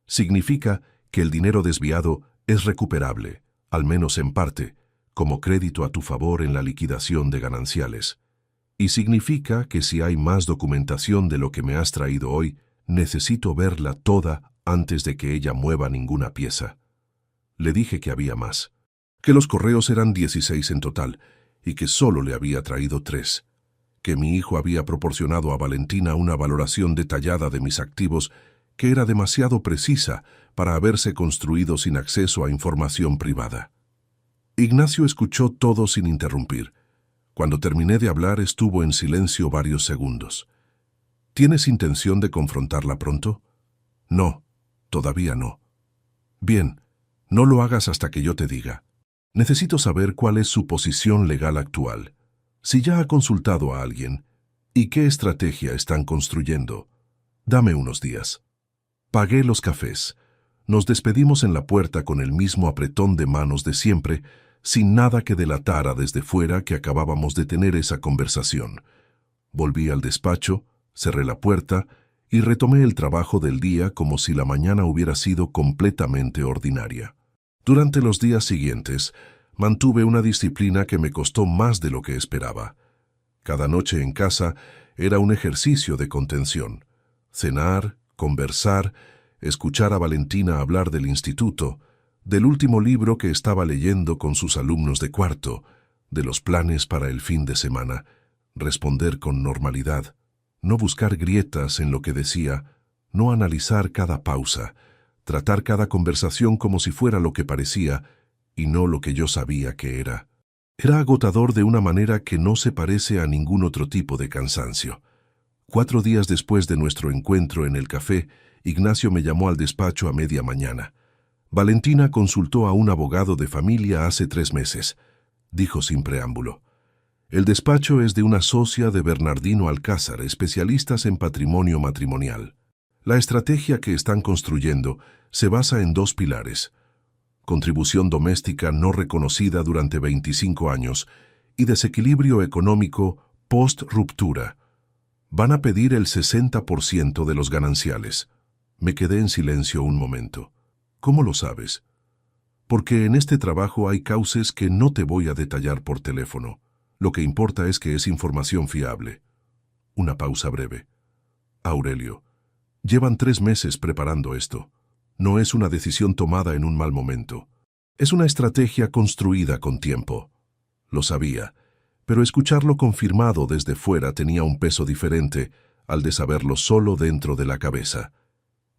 Significa que el dinero desviado es recuperable, al menos en parte, como crédito a tu favor en la liquidación de gananciales. Y significa que si hay más documentación de lo que me has traído hoy, necesito verla toda antes de que ella mueva ninguna pieza. Le dije que había más, que los correos eran 16 en total y que solo le había traído 3, que mi hijo había proporcionado a Valentina una valoración detallada de mis activos que era demasiado precisa para haberse construido sin acceso a información privada. Ignacio escuchó todo sin interrumpir. Cuando terminé de hablar estuvo en silencio varios segundos. ¿Tienes intención de confrontarla pronto? No, todavía no. Bien, no lo hagas hasta que yo te diga. Necesito saber cuál es su posición legal actual. Si ya ha consultado a alguien, ¿y qué estrategia están construyendo? Dame unos días. Pagué los cafés. Nos despedimos en la puerta con el mismo apretón de manos de siempre, sin nada que delatara desde fuera que acabábamos de tener esa conversación. Volví al despacho, cerré la puerta y retomé el trabajo del día como si la mañana hubiera sido completamente ordinaria. Durante los días siguientes, mantuve una disciplina que me costó más de lo que esperaba. Cada noche en casa era un ejercicio de contención. Cenar, conversar, escuchar a Valentina hablar del instituto, del último libro que estaba leyendo con sus alumnos de cuarto, de los planes para el fin de semana, responder con normalidad, no buscar grietas en lo que decía, no analizar cada pausa, tratar cada conversación como si fuera lo que parecía y no lo que yo sabía que era. Era agotador de una manera que no se parece a ningún otro tipo de cansancio. 4 días después de nuestro encuentro en el café, Ignacio me llamó al despacho a media mañana. Valentina consultó a un abogado de familia hace 3 meses, dijo sin preámbulo. El despacho es de una socia de Bernardino Alcázar, especialistas en patrimonio matrimonial. La estrategia que están construyendo se basa en 2 pilares: contribución doméstica no reconocida durante 25 años y desequilibrio económico post-ruptura. Van a pedir el 60% de los gananciales. Me quedé en silencio un momento. ¿Cómo lo sabes? Porque en este trabajo hay cauces que no te voy a detallar por teléfono. Lo que importa es que es información fiable. Una pausa breve. Aurelio, llevan 3 meses preparando esto. No es una decisión tomada en un mal momento. Es una estrategia construida con tiempo. Lo sabía, pero escucharlo confirmado desde fuera tenía un peso diferente al de saberlo solo dentro de la cabeza.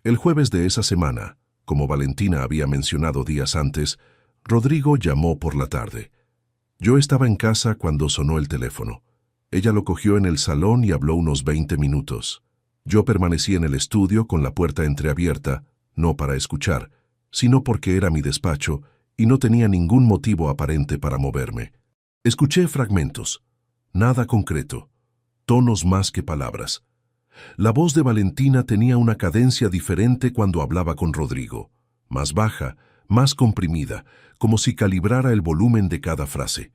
El jueves de esa semana, como Valentina había mencionado días antes, Rodrigo llamó por la tarde. Yo estaba en casa cuando sonó el teléfono. Ella lo cogió en el salón y habló unos 20 minutos. Yo permanecí en el estudio con la puerta entreabierta, no para escuchar, sino porque era mi despacho y no tenía ningún motivo aparente para moverme. Escuché fragmentos, nada concreto, tonos más que palabras. La voz de Valentina tenía una cadencia diferente cuando hablaba con Rodrigo, más baja, más comprimida, como si calibrara el volumen de cada frase.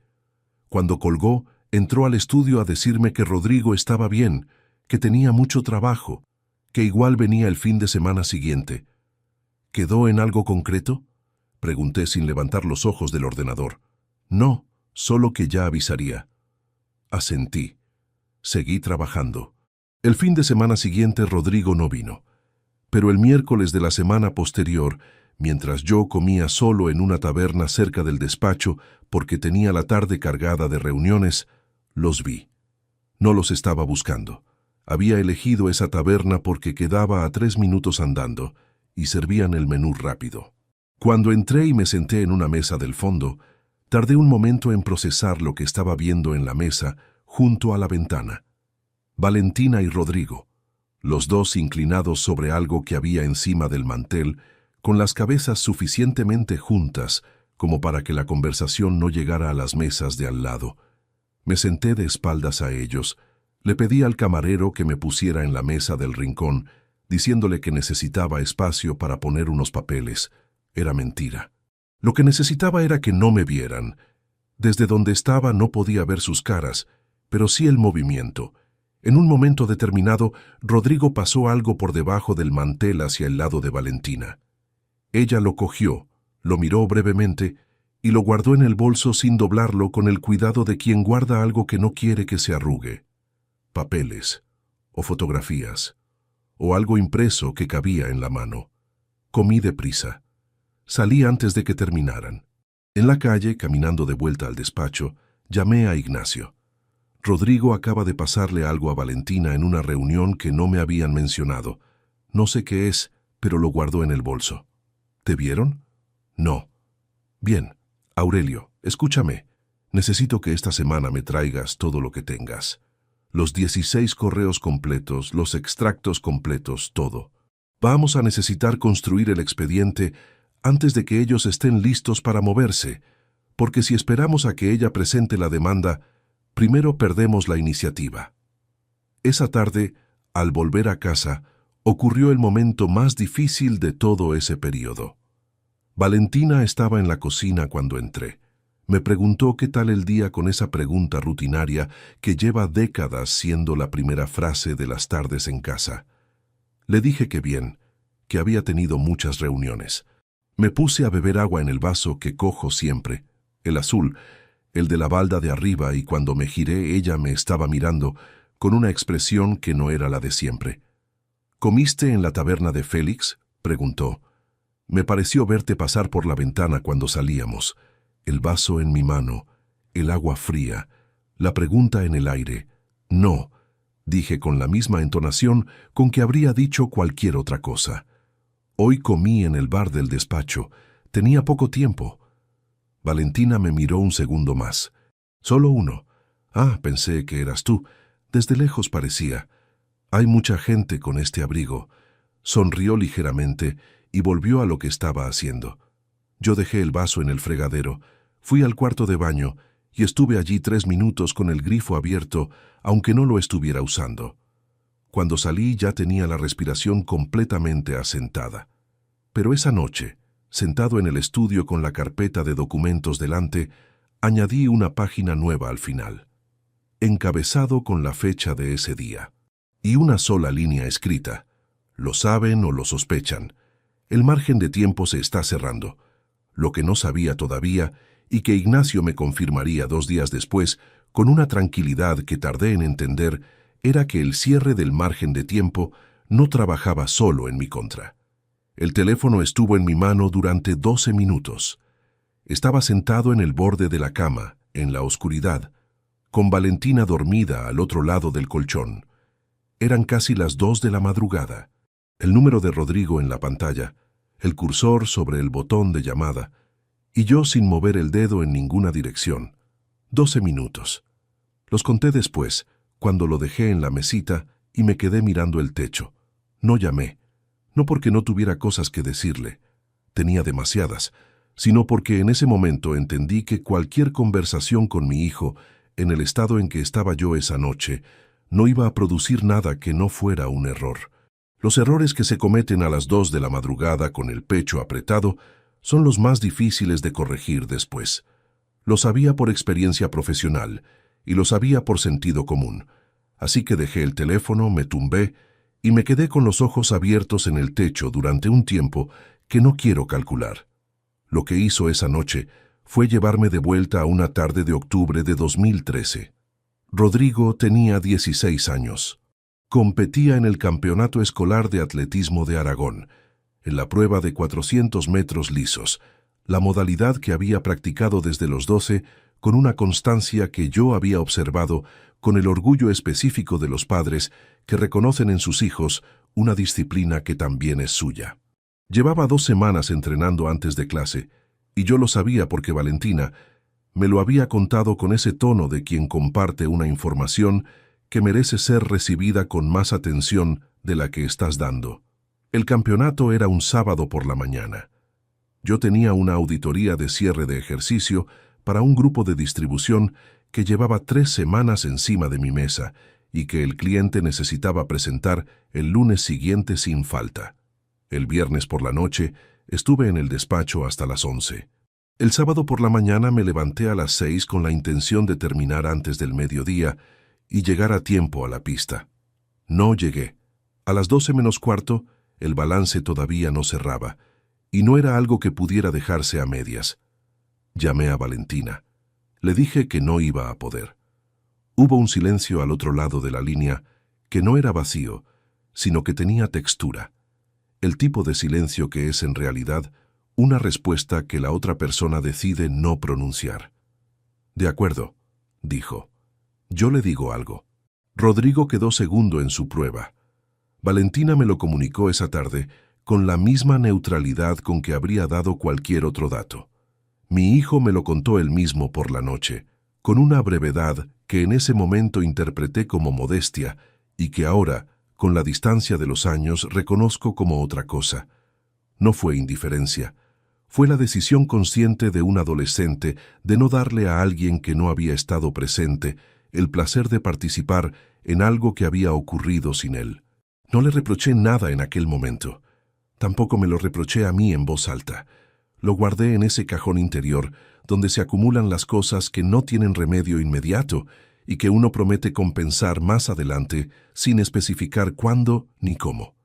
Cuando colgó, entró al estudio a decirme que Rodrigo estaba bien, que tenía mucho trabajo, que igual venía el fin de semana siguiente. ¿Quedó en algo concreto? Pregunté sin levantar los ojos del ordenador. No, solo que ya avisaría. Asentí. Seguí trabajando. El fin de semana siguiente Rodrigo no vino, pero el miércoles de la semana posterior, mientras yo comía solo en una taberna cerca del despacho porque tenía la tarde cargada de reuniones, los vi. No los estaba buscando. Había elegido esa taberna porque quedaba a 3 minutos andando y servían el menú rápido. Cuando entré y me senté en una mesa del fondo, tardé un momento en procesar lo que estaba viendo en la mesa junto a la ventana. Valentina y Rodrigo, los dos inclinados sobre algo que había encima del mantel, con las cabezas suficientemente juntas como para que la conversación no llegara a las mesas de al lado. Me senté de espaldas a ellos. Le pedí al camarero que me pusiera en la mesa del rincón, diciéndole que necesitaba espacio para poner unos papeles. Era mentira. Lo que necesitaba era que no me vieran. Desde donde estaba no podía ver sus caras, pero sí el movimiento. En un momento determinado, Rodrigo pasó algo por debajo del mantel hacia el lado de Valentina. Ella lo cogió, lo miró brevemente y lo guardó en el bolso sin doblarlo, con el cuidado de quien guarda algo que no quiere que se arrugue. Papeles, o fotografías, o algo impreso que cabía en la mano. Comí deprisa. Salí antes de que terminaran. En la calle, caminando de vuelta al despacho, llamé a Ignacio. Rodrigo acaba de pasarle algo a Valentina en una reunión que no me habían mencionado. No sé qué es, pero lo guardó en el bolso. ¿Te vieron? No. Bien. Aurelio, escúchame. Necesito que esta semana me traigas todo lo que tengas. Los 16 correos completos, los extractos completos, todo. Vamos a necesitar construir el expediente antes de que ellos estén listos para moverse, porque si esperamos a que ella presente la demanda, primero perdemos la iniciativa. Esa tarde, al volver a casa, ocurrió el momento más difícil de todo ese periodo. Valentina estaba en la cocina cuando entré. Me preguntó qué tal el día con esa pregunta rutinaria que lleva décadas siendo la primera frase de las tardes en casa. Le dije que bien, que había tenido muchas reuniones. Me puse a beber agua en el vaso que cojo siempre, el azul, el de la balda de arriba, y cuando me giré ella me estaba mirando con una expresión que no era la de siempre. ¿Comiste en la taberna de Félix?, preguntó. Me pareció verte pasar por la ventana cuando salíamos. El vaso en mi mano, el agua fría, la pregunta en el aire. No, dije con la misma entonación con que habría dicho cualquier otra cosa. Hoy comí en el bar del despacho. Tenía poco tiempo. Valentina me miró un segundo más. Solo uno. Ah, pensé que eras tú. Desde lejos parecía. Hay mucha gente con este abrigo. Sonrió ligeramente y volvió a lo que estaba haciendo. Yo dejé el vaso en el fregadero, fui al cuarto de baño y estuve allí 3 minutos con el grifo abierto, aunque no lo estuviera usando. Cuando salí ya tenía la respiración completamente asentada. Pero esa noche, sentado en el estudio con la carpeta de documentos delante, añadí una página nueva al final. Encabezado con la fecha de ese día. Y una sola línea escrita. Lo saben o lo sospechan. El margen de tiempo se está cerrando. Lo que no sabía todavía, y que Ignacio me confirmaría 2 días después, con una tranquilidad que tardé en entender, era que el cierre del margen de tiempo no trabajaba solo en mi contra. El teléfono estuvo en mi mano durante 12 minutos. Estaba sentado en el borde de la cama, en la oscuridad, con Valentina dormida al otro lado del colchón. Eran casi las 2 de la madrugada. El número de Rodrigo en la pantalla, el cursor sobre el botón de llamada, y yo sin mover el dedo en ninguna dirección. 12 minutos. Los conté después, cuando lo dejé en la mesita y me quedé mirando el techo. No llamé, no porque no tuviera cosas que decirle, tenía demasiadas, sino porque en ese momento entendí que cualquier conversación con mi hijo, en el estado en que estaba yo esa noche, no iba a producir nada que no fuera un error. Los errores que se cometen a las 2 de la madrugada con el pecho apretado son los más difíciles de corregir después. Lo sabía por experiencia profesional y lo sabía por sentido común. Así que dejé el teléfono, me tumbé y me quedé con los ojos abiertos en el techo durante un tiempo que no quiero calcular. Lo que hizo esa noche fue llevarme de vuelta a una tarde de octubre de 2013. Rodrigo tenía 16 años. Competía en el Campeonato Escolar de Atletismo de Aragón, en la prueba de 400 metros lisos, la modalidad que había practicado desde los 12 con una constancia que yo había observado con el orgullo específico de los padres que reconocen en sus hijos una disciplina que también es suya. Llevaba 2 semanas entrenando antes de clase, y yo lo sabía porque Valentina me lo había contado con ese tono de quien comparte una información que merece ser recibida con más atención de la que estás dando. El campeonato era un sábado por la mañana. Yo tenía una auditoría de cierre de ejercicio para un grupo de distribución que llevaba 3 semanas encima de mi mesa y que el cliente necesitaba presentar el lunes siguiente sin falta. El viernes por la noche estuve en el despacho hasta las 11. El sábado por la mañana me levanté a las 6 con la intención de terminar antes del mediodía y llegar a tiempo a la pista. No llegué. A las 12 menos cuarto, el balance todavía no cerraba, y no era algo que pudiera dejarse a medias. Llamé a Valentina. Le dije que no iba a poder. Hubo un silencio al otro lado de la línea que no era vacío, sino que tenía textura. El tipo de silencio que es en realidad una respuesta que la otra persona decide no pronunciar. «De acuerdo», dijo. «Yo le digo algo». Rodrigo quedó segundo en su prueba. Valentina me lo comunicó esa tarde con la misma neutralidad con que habría dado cualquier otro dato. Mi hijo me lo contó él mismo por la noche, con una brevedad que en ese momento interpreté como modestia y que ahora, con la distancia de los años, reconozco como otra cosa. No fue indiferencia. Fue la decisión consciente de un adolescente de no darle a alguien que no había estado presente el placer de participar en algo que había ocurrido sin él. No le reproché nada en aquel momento. Tampoco me lo reproché a mí en voz alta. Lo guardé en ese cajón interior, donde se acumulan las cosas que no tienen remedio inmediato y que uno promete compensar más adelante sin especificar cuándo ni cómo.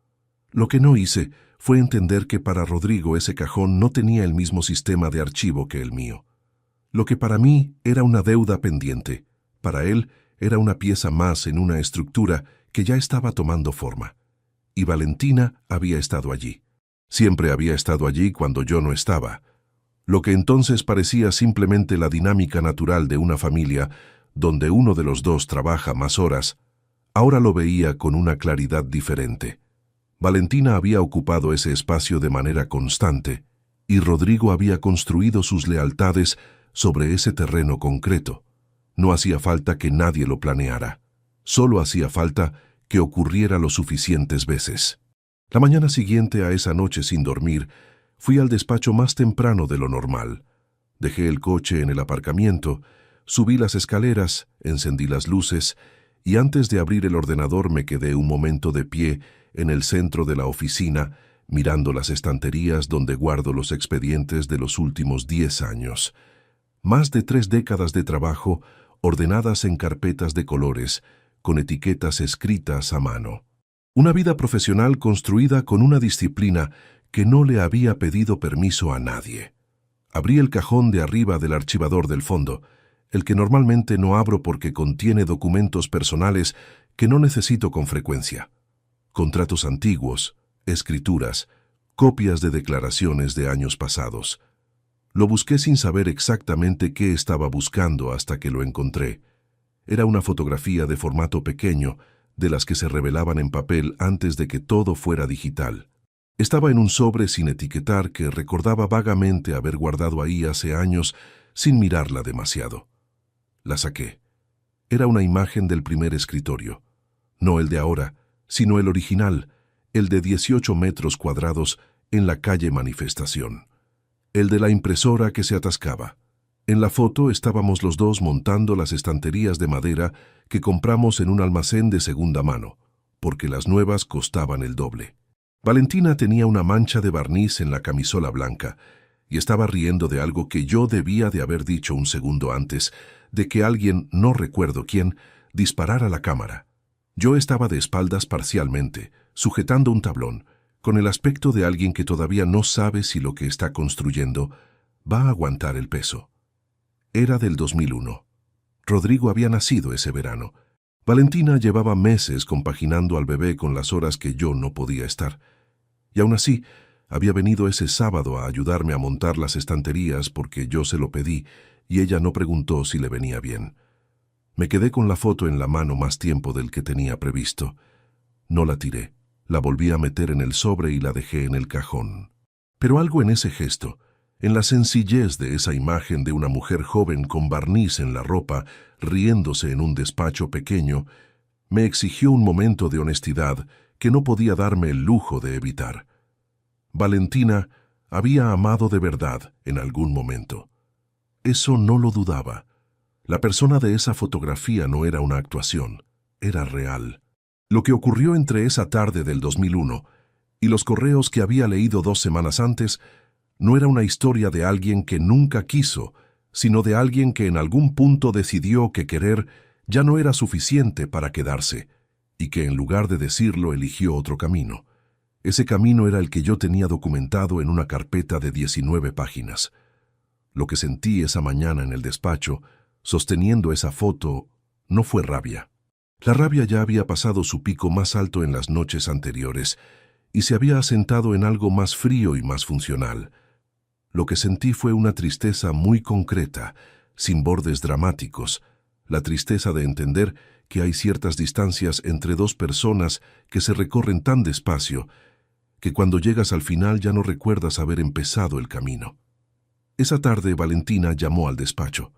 Lo que no hice fue entender que para Rodrigo ese cajón no tenía el mismo sistema de archivo que el mío. Lo que para mí era una deuda pendiente, para él era una pieza más en una estructura que ya estaba tomando forma. Y Valentina había estado allí. Siempre había estado allí cuando yo no estaba. Lo que entonces parecía simplemente la dinámica natural de una familia donde uno de los dos trabaja más horas, ahora lo veía con una claridad diferente. Valentina había ocupado ese espacio de manera constante y Rodrigo había construido sus lealtades sobre ese terreno concreto. No hacía falta que nadie lo planeara. Solo hacía falta que ocurriera lo suficientes veces. La mañana siguiente a esa noche sin dormir, fui al despacho más temprano de lo normal. Dejé el coche en el aparcamiento, subí las escaleras, encendí las luces y antes de abrir el ordenador me quedé un momento de pie en el centro de la oficina, mirando las estanterías donde guardo los expedientes de los últimos 10 años. Más de 3 décadas de trabajo ordenadas en carpetas de colores, con etiquetas escritas a mano. Una vida profesional construida con una disciplina que no le había pedido permiso a nadie. Abrí el cajón de arriba del archivador del fondo, el que normalmente no abro porque contiene documentos personales que no necesito con frecuencia. Contratos antiguos, escrituras, copias de declaraciones de años pasados. Lo busqué sin saber exactamente qué estaba buscando hasta que lo encontré. Era una fotografía de formato pequeño, de las que se revelaban en papel antes de que todo fuera digital. Estaba en un sobre sin etiquetar que recordaba vagamente haber guardado ahí hace años sin mirarla demasiado. La saqué. Era una imagen del primer escritorio. No el de ahora, sino el original, el de 18 metros cuadrados en la calle Manifestación. El de la impresora que se atascaba. En la foto estábamos los dos montando las estanterías de madera que compramos en un almacén de segunda mano, porque las nuevas costaban el doble. Valentina tenía una mancha de barniz en la camisola blanca y estaba riendo de algo que yo debía de haber dicho un segundo antes, de que alguien, no recuerdo quién, disparara la cámara. Yo estaba de espaldas parcialmente, sujetando un tablón, con el aspecto de alguien que todavía no sabe si lo que está construyendo va a aguantar el peso. Era del 2001. Rodrigo había nacido ese verano. Valentina llevaba meses compaginando al bebé con las horas que yo no podía estar. Y aún así, había venido ese sábado a ayudarme a montar las estanterías porque yo se lo pedí y ella no preguntó si le venía bien. Me quedé con la foto en la mano más tiempo del que tenía previsto. No la tiré, la volví a meter en el sobre y la dejé en el cajón. Pero algo en ese gesto, en la sencillez de esa imagen de una mujer joven con barniz en la ropa, riéndose en un despacho pequeño, me exigió un momento de honestidad que no podía darme el lujo de evitar. Valentina Había amado de verdad en algún momento. Eso no lo dudaba. La persona de esa fotografía no era una actuación, era real. Lo que ocurrió entre esa tarde del 2001 y los correos que había leído 2 semanas antes no era una historia de alguien que nunca quiso, sino de alguien que en algún punto decidió que querer ya no era suficiente para quedarse, y que en lugar de decirlo eligió otro camino. Ese camino era el que yo tenía documentado en una carpeta de 19 páginas. Lo que sentí esa mañana en el despacho, sosteniendo esa foto, no fue rabia. La rabia ya había pasado su pico más alto en las noches anteriores y se había asentado en algo más frío y más funcional. Lo que sentí fue una tristeza muy concreta, sin bordes dramáticos, la tristeza de entender que hay ciertas distancias entre 2 personas que se recorren tan despacio que cuando llegas al final ya no recuerdas haber empezado el camino. Esa tarde Valentina llamó al despacho,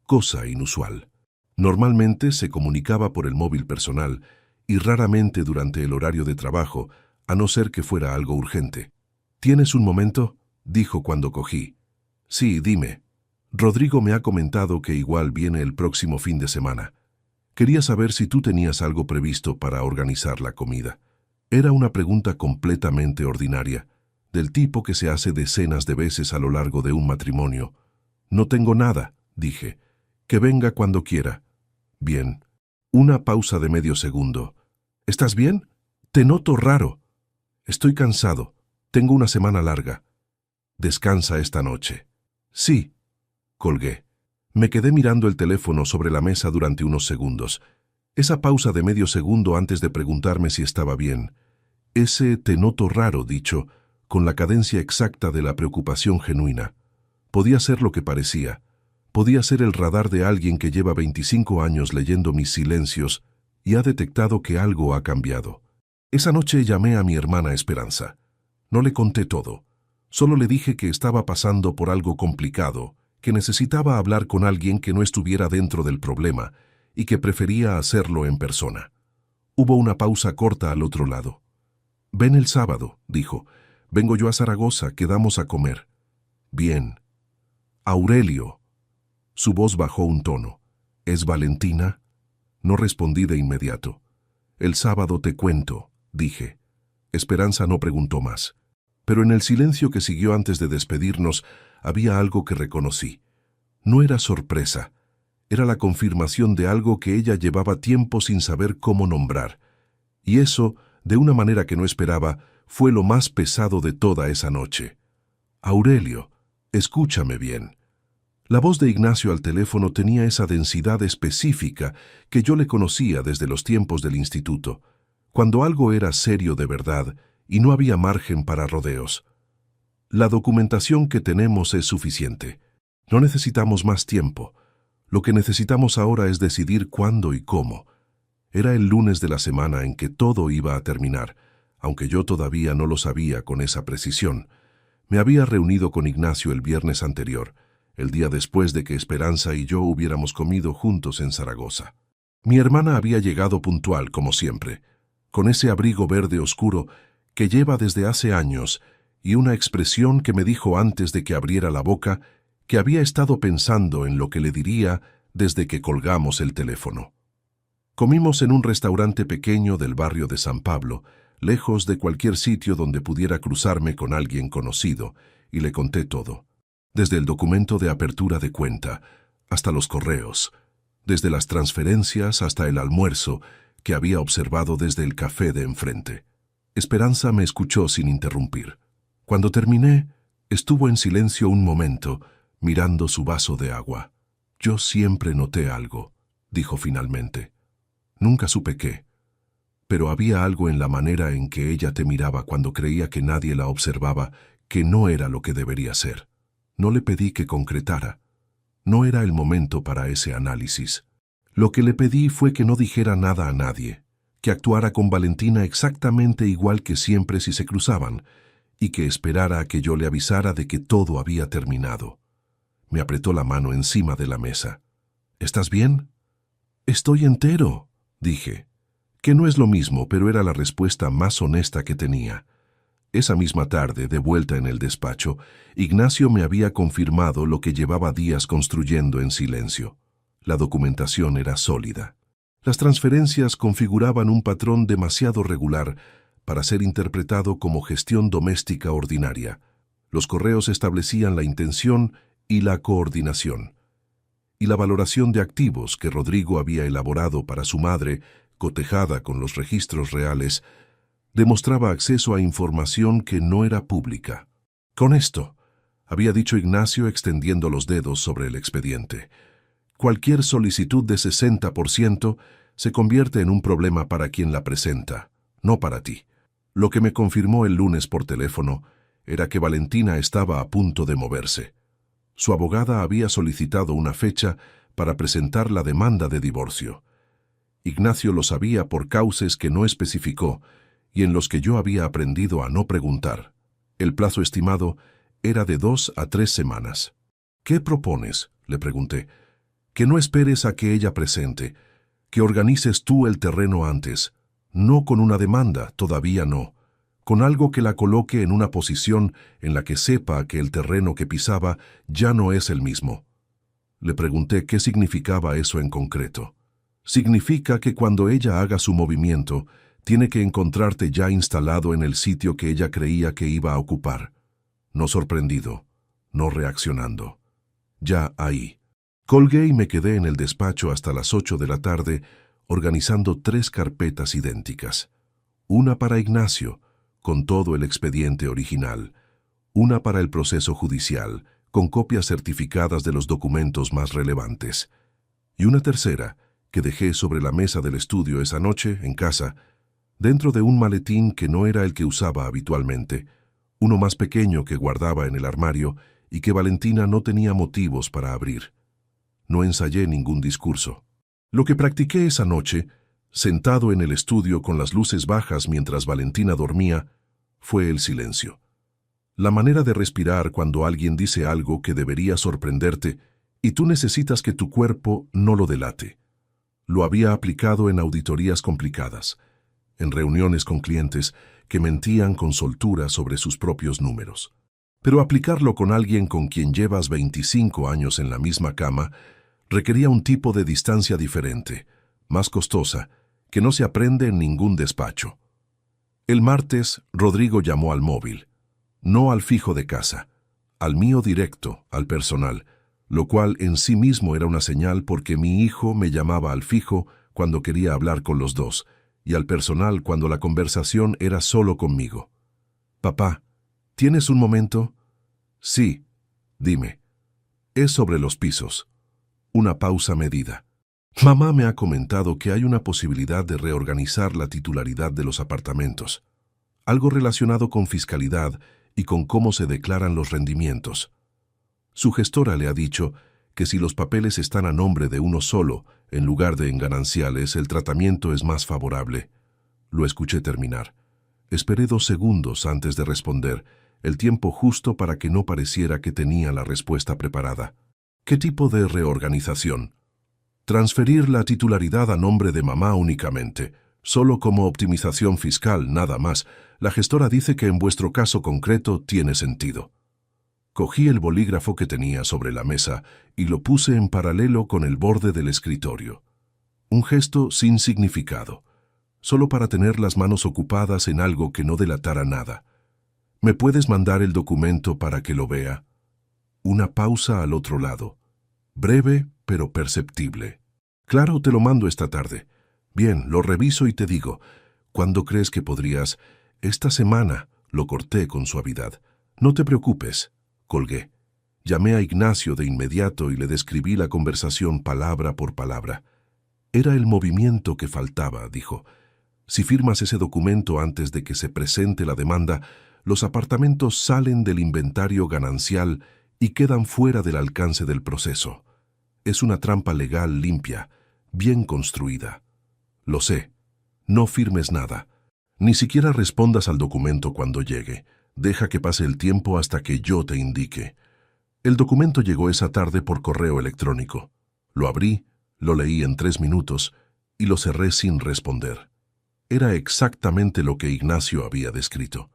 cosa inusual. Normalmente se comunicaba por el móvil personal y raramente durante el horario de trabajo, a no ser que fuera algo urgente. ¿Tienes un momento?, dijo cuando cogí. Sí, dime. Rodrigo me ha comentado que igual viene el próximo fin de semana. Quería saber si tú tenías algo previsto para organizar la comida. Era una pregunta completamente ordinaria, del tipo que se hace decenas de veces a lo largo de un matrimonio. No tengo nada, dije. Que venga cuando quiera. Bien. Una pausa de medio segundo. ¿Estás bien? Te noto raro. Estoy cansado. Tengo una semana larga. Descansa esta noche. Sí. Colgué. Me quedé mirando el teléfono sobre la mesa durante unos segundos. Esa pausa de medio segundo antes de preguntarme si estaba bien. Ese te noto raro dicho, con la cadencia exacta de la preocupación genuina. Podía ser lo que parecía. Podía ser el radar de alguien que lleva 25 años leyendo mis silencios y ha detectado que algo ha cambiado. Esa noche llamé a mi hermana Esperanza. No le conté todo. Solo le dije que estaba pasando por algo complicado, que necesitaba hablar con alguien que no estuviera dentro del problema y que prefería hacerlo en persona. Hubo una pausa corta al otro lado. «Ven el sábado», dijo. «Vengo yo a Zaragoza, quedamos a comer». «Bien». «Aurelio». Su voz bajó un tono. «¿Es Valentina?» No respondí de inmediato. «El sábado te cuento», dije. Esperanza no preguntó más. Pero en el silencio que siguió antes de despedirnos había algo que reconocí. No era sorpresa. Era la confirmación de algo que ella llevaba tiempo sin saber cómo nombrar. Y eso, de una manera que no esperaba, fue lo más pesado de toda esa noche. «Aurelio, escúchame bien». La voz de Ignacio al teléfono tenía esa densidad específica que yo le conocía desde los tiempos del instituto, cuando algo era serio de verdad y no había margen para rodeos. «La documentación que tenemos es suficiente. No necesitamos más tiempo. Lo que necesitamos ahora es decidir cuándo y cómo». Era el lunes de la semana en que todo iba a terminar, aunque yo todavía no lo sabía con esa precisión. Me había reunido con Ignacio el viernes anterior, el día después de que Esperanza y yo hubiéramos comido juntos en Zaragoza. Mi hermana había llegado puntual, como siempre, con ese abrigo verde oscuro que lleva desde hace años y una expresión que me dijo antes de que abriera la boca que había estado pensando en lo que le diría desde que colgamos el teléfono. Comimos en un restaurante pequeño del barrio de San Pablo, lejos de cualquier sitio donde pudiera cruzarme con alguien conocido, y le conté todo. Desde el documento de apertura de cuenta, hasta los correos, desde las transferencias hasta el almuerzo que había observado desde el café de enfrente. Esperanza me escuchó sin interrumpir. Cuando terminé, estuvo en silencio un momento, mirando su vaso de agua. «Yo siempre noté algo», dijo finalmente. «Nunca supe qué, pero había algo en la manera en que ella te miraba cuando creía que nadie la observaba que no era lo que debería ser. No le pedí que concretara. No era el momento para ese análisis. Lo que le pedí fue que no dijera nada a nadie, que actuara con Valentina exactamente igual que siempre si se cruzaban, y que esperara a que yo le avisara de que todo había terminado». Me apretó la mano encima de la mesa. «¿Estás bien?» «Estoy entero», dije, que no es lo mismo, pero era la respuesta más honesta que tenía. Esa misma tarde, de vuelta en el despacho, Ignacio me había confirmado lo que llevaba días construyendo en silencio. La documentación era sólida. Las transferencias configuraban un patrón demasiado regular para ser interpretado como gestión doméstica ordinaria. Los correos establecían la intención y la coordinación. Y la valoración de activos que Rodrigo había elaborado para su madre, cotejada con los registros reales, demostraba acceso a información que no era pública. Con esto, había dicho Ignacio extendiendo los dedos sobre el expediente, cualquier solicitud de 60% se convierte en un problema para quien la presenta, no para ti. Lo que me confirmó el lunes por teléfono era que Valentina estaba a punto de moverse. Su abogada había solicitado una fecha para presentar la demanda de divorcio. Ignacio lo sabía por cauces que no especificó y en los que yo había aprendido a no preguntar. El plazo estimado era de 2 a 3 semanas. ¿Qué propones?, le pregunté. Que no esperes a que ella presente, que organices tú el terreno antes, no con una demanda, todavía no, con algo que la coloque en una posición en la que sepa que el terreno que pisaba ya no es el mismo. Le pregunté qué significaba eso en concreto. Significa que cuando ella haga su movimiento, tiene que encontrarte ya instalado en el sitio que ella creía que iba a ocupar. No sorprendido, no reaccionando. Ya ahí. Colgué y me quedé en el despacho hasta las 8 de la tarde, organizando 3 carpetas idénticas. Una para Ignacio, con todo el expediente original. Una para el proceso judicial, con copias certificadas de los documentos más relevantes. Y una tercera, que dejé sobre la mesa del estudio esa noche, en casa, dentro de un maletín que no era el que usaba habitualmente, uno más pequeño que guardaba en el armario y que Valentina no tenía motivos para abrir. No ensayé ningún discurso. Lo que practiqué esa noche, sentado en el estudio con las luces bajas mientras Valentina dormía, fue el silencio. La manera de respirar cuando alguien dice algo que debería sorprenderte y tú necesitas que tu cuerpo no lo delate. Lo había aplicado en auditorías complicadas, en reuniones con clientes que mentían con soltura sobre sus propios números. Pero aplicarlo con alguien con quien llevas 25 años en la misma cama requería un tipo de distancia diferente, más costosa, que no se aprende en ningún despacho. El martes, Rodrigo llamó al móvil, no al fijo de casa, al mío directo, al personal, lo cual en sí mismo era una señal porque mi hijo me llamaba al fijo cuando quería hablar con los dos, y al personal cuando la conversación era solo conmigo. «Papá, ¿tienes un momento?» «Sí, dime». «Es sobre los pisos». Una pausa medida. «Mamá me ha comentado que hay una posibilidad de reorganizar la titularidad de los apartamentos. Algo relacionado con fiscalidad y con cómo se declaran los rendimientos. Su gestora le ha dicho que si los papeles están a nombre de uno solo, en lugar de en gananciales, el tratamiento es más favorable». Lo escuché terminar. Esperé 2 segundos antes de responder, el tiempo justo para que no pareciera que tenía la respuesta preparada. ¿Qué tipo de reorganización? Transferir la titularidad a nombre de mamá únicamente, solo como optimización fiscal, nada más. La gestora dice que en vuestro caso concreto tiene sentido. Cogí el bolígrafo que tenía sobre la mesa y lo puse en paralelo con el borde del escritorio. Un gesto sin significado, solo para tener las manos ocupadas en algo que no delatara nada. ¿Me puedes mandar el documento para que lo vea? Una pausa al otro lado. Breve, pero perceptible. Claro, te lo mando esta tarde. Bien, lo reviso y te digo. ¿Cuándo crees que podrías? Esta semana, lo corté con suavidad. No te preocupes. Colgué. Llamé a Ignacio de inmediato y le describí la conversación palabra por palabra. Era el movimiento que faltaba, dijo. Si firmas ese documento antes de que se presente la demanda, los apartamentos salen del inventario ganancial y quedan fuera del alcance del proceso. Es una trampa legal limpia, bien construida. Lo sé. No firmes nada. Ni siquiera respondas al documento cuando llegue. Deja que pase el tiempo hasta que yo te indique. El documento llegó esa tarde por correo electrónico. Lo abrí, lo leí en 3 minutos y lo cerré sin responder. Era exactamente lo que Ignacio había descrito.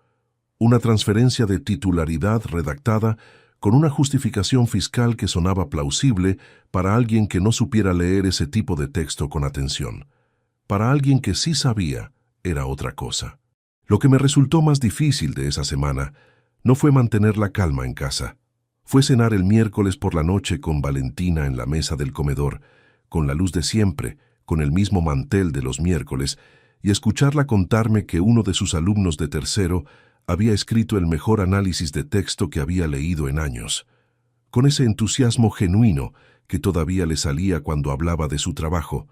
una transferencia de titularidad redactada con una justificación fiscal que sonaba plausible para alguien que no supiera leer ese tipo de texto con atención. Para alguien que sí sabía, era otra cosa. Lo que me resultó más difícil de esa semana no fue mantener la calma en casa. Fue cenar el miércoles por la noche con Valentina en la mesa del comedor, con la luz de siempre, con el mismo mantel de los miércoles, y escucharla contarme que uno de sus alumnos de tercero había escrito el mejor análisis de texto que había leído en años, con ese entusiasmo genuino que todavía le salía cuando hablaba de su trabajo,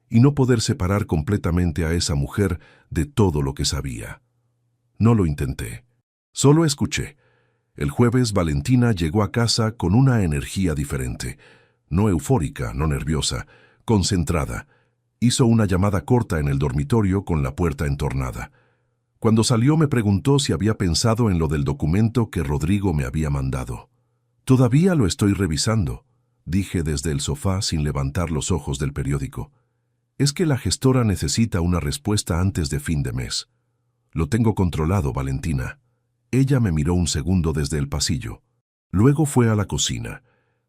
y no poder separar completamente a esa mujer de todo lo que sabía. No lo intenté. Solo escuché. El jueves Valentina llegó a casa con una energía diferente, no eufórica, no nerviosa, concentrada. Hizo una llamada corta en el dormitorio con la puerta entornada. Cuando salió me preguntó si había pensado en lo del documento que Rodrigo me había mandado. «Todavía lo estoy revisando», dije desde el sofá sin levantar los ojos del periódico. «Es que la gestora necesita una respuesta antes de fin de mes». «Lo tengo controlado, Valentina». Ella me miró un segundo desde el pasillo. Luego fue a la cocina.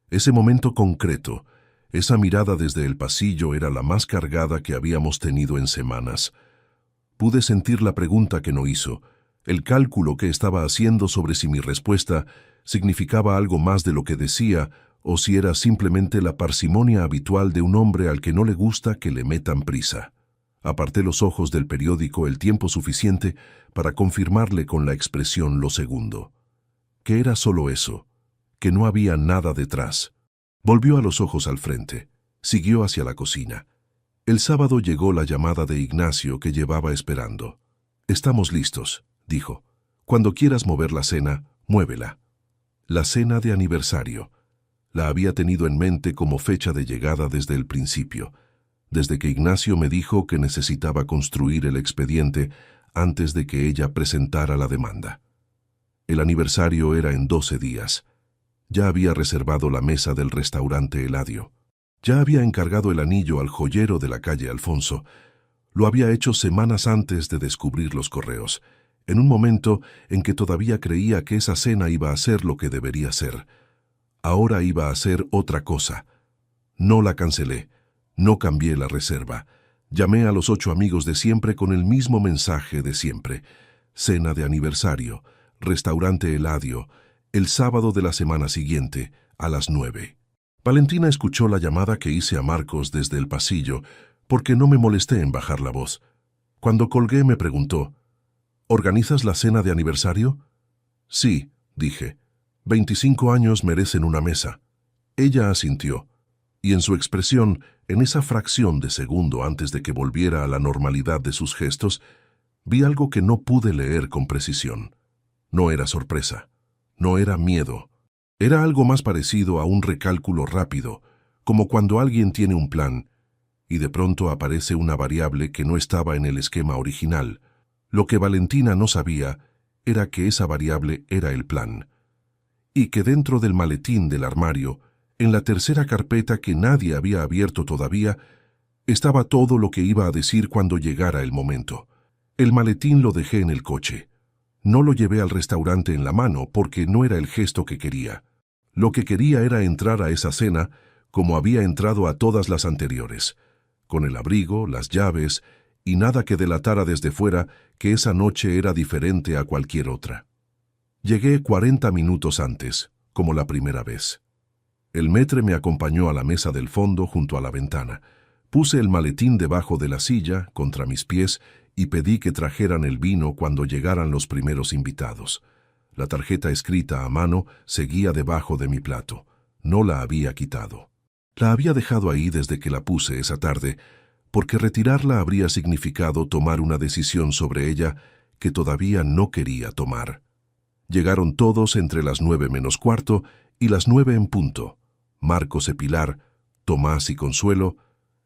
Ese momento concreto, esa mirada desde el pasillo era la más cargada que habíamos tenido en semanas. Pude sentir la pregunta que no hizo, el cálculo que estaba haciendo sobre si mi respuesta significaba algo más de lo que decía o si era simplemente la parsimonia habitual de un hombre al que no le gusta que le metan prisa. Aparté los ojos del periódico el tiempo suficiente para confirmarle con la expresión lo segundo. Que era solo eso, que no había nada detrás. Volvió a los ojos al frente, siguió hacia la cocina. El sábado llegó la llamada de Ignacio que llevaba esperando. «Estamos listos», dijo. «Cuando quieras mover la cena, muévela». La cena de aniversario. La había tenido en mente como fecha de llegada desde el principio, desde que Ignacio me dijo que necesitaba construir el expediente antes de que ella presentara la demanda. El aniversario era en 12 días. Ya había reservado la mesa del restaurante Eladio. Ya había encargado el anillo al joyero de la calle Alfonso. Lo había hecho semanas antes de descubrir los correos, en un momento en que todavía creía que esa cena iba a ser lo que debería ser. Ahora iba a ser otra cosa. No la cancelé. No cambié la reserva. Llamé a los 8 amigos de siempre con el mismo mensaje de siempre. Cena de aniversario, restaurante Eladio, el sábado de la semana siguiente, a las 9. Valentina escuchó la llamada que hice a Marcos desde el pasillo, porque no me molesté en bajar la voz. Cuando colgué me preguntó, «¿Organizas la cena de aniversario?» «Sí», dije. 25 años merecen una mesa». Ella asintió, y en su expresión, en esa fracción de segundo antes de que volviera a la normalidad de sus gestos, vi algo que no pude leer con precisión. No era sorpresa, no era miedo. Era algo más parecido a un recálculo rápido, como cuando alguien tiene un plan, y de pronto aparece una variable que no estaba en el esquema original. Lo que Valentina no sabía era que esa variable era el plan, y que dentro del maletín del armario, en la tercera carpeta que nadie había abierto todavía, estaba todo lo que iba a decir cuando llegara el momento. El maletín lo dejé en el coche. No lo llevé al restaurante en la mano porque no era el gesto que quería. Lo que quería era entrar a esa cena como había entrado a todas las anteriores, con el abrigo, las llaves y nada que delatara desde fuera que esa noche era diferente a cualquier otra. Llegué 40 minutos antes, como la primera vez. El maître me acompañó a la mesa del fondo junto a la ventana. Puse el maletín debajo de la silla, contra mis pies, y pedí que trajeran el vino cuando llegaran los primeros invitados. La tarjeta escrita a mano seguía debajo de mi plato. No la había quitado. La había dejado ahí desde que la puse esa tarde, porque retirarla habría significado tomar una decisión sobre ella que todavía no quería tomar. Llegaron todos entre las 9 menos cuarto y las 9 en punto. Marcos y Pilar, Tomás y Consuelo,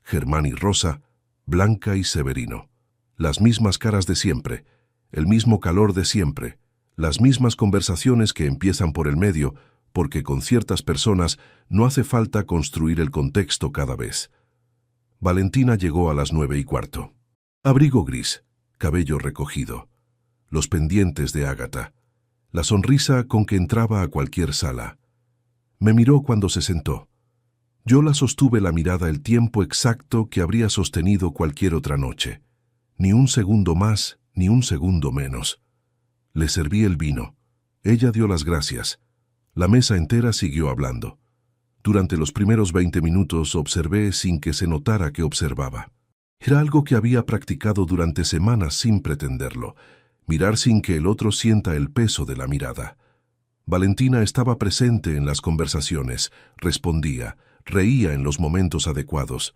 Germán y Rosa, Blanca y Severino. Las mismas caras de siempre, el mismo calor de siempre, las mismas conversaciones que empiezan por el medio, porque con ciertas personas no hace falta construir el contexto cada vez. Valentina llegó a las 9 y cuarto. Abrigo gris, cabello recogido. los pendientes de ágata, la sonrisa con que entraba a cualquier sala. Me miró cuando se sentó. Yo la sostuve la mirada el tiempo exacto que habría sostenido cualquier otra noche. Ni un segundo más, ni un segundo menos. Le serví el vino. Ella dio las gracias. La mesa entera siguió hablando. Durante los primeros 20 minutos observé sin que se notara que observaba. Era algo que había practicado durante semanas sin pretenderlo. Mirar sin que el otro sienta el peso de la mirada. Valentina estaba presente en las conversaciones, respondía, reía en los momentos adecuados.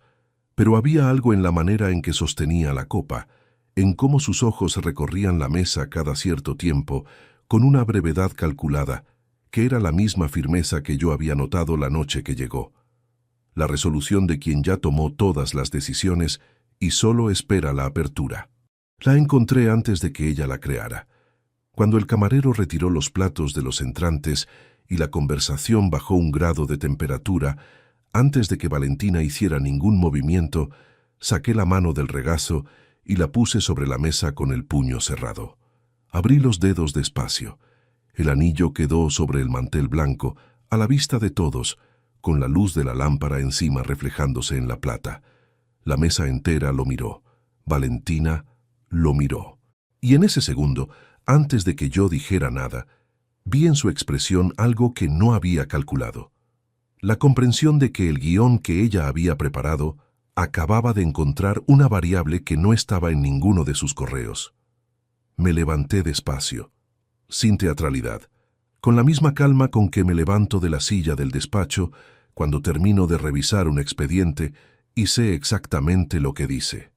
Pero había algo en la manera en que sostenía la copa, en cómo sus ojos recorrían la mesa cada cierto tiempo, con una brevedad calculada, que era la misma firmeza que yo había notado la noche que llegó. La resolución de quien ya tomó todas las decisiones y solo espera la apertura. La encontré antes de que ella la creara. Cuando el camarero retiró los platos de los entrantes y la conversación bajó un grado de temperatura, antes de que Valentina hiciera ningún movimiento, saqué la mano del regazo y la puse sobre la mesa con el puño cerrado. Abrí los dedos despacio. El anillo quedó sobre el mantel blanco, a la vista de todos, con la luz de la lámpara encima reflejándose en la plata. La mesa entera lo miró. Valentina lo miró. Y en ese segundo, antes de que yo dijera nada, vi en su expresión algo que no había calculado. La comprensión de que el guión que ella había preparado acababa de encontrar una variable que no estaba en ninguno de sus correos. Me levanté despacio, sin teatralidad, con la misma calma con que me levanto de la silla del despacho cuando termino de revisar un expediente y sé exactamente lo que dice.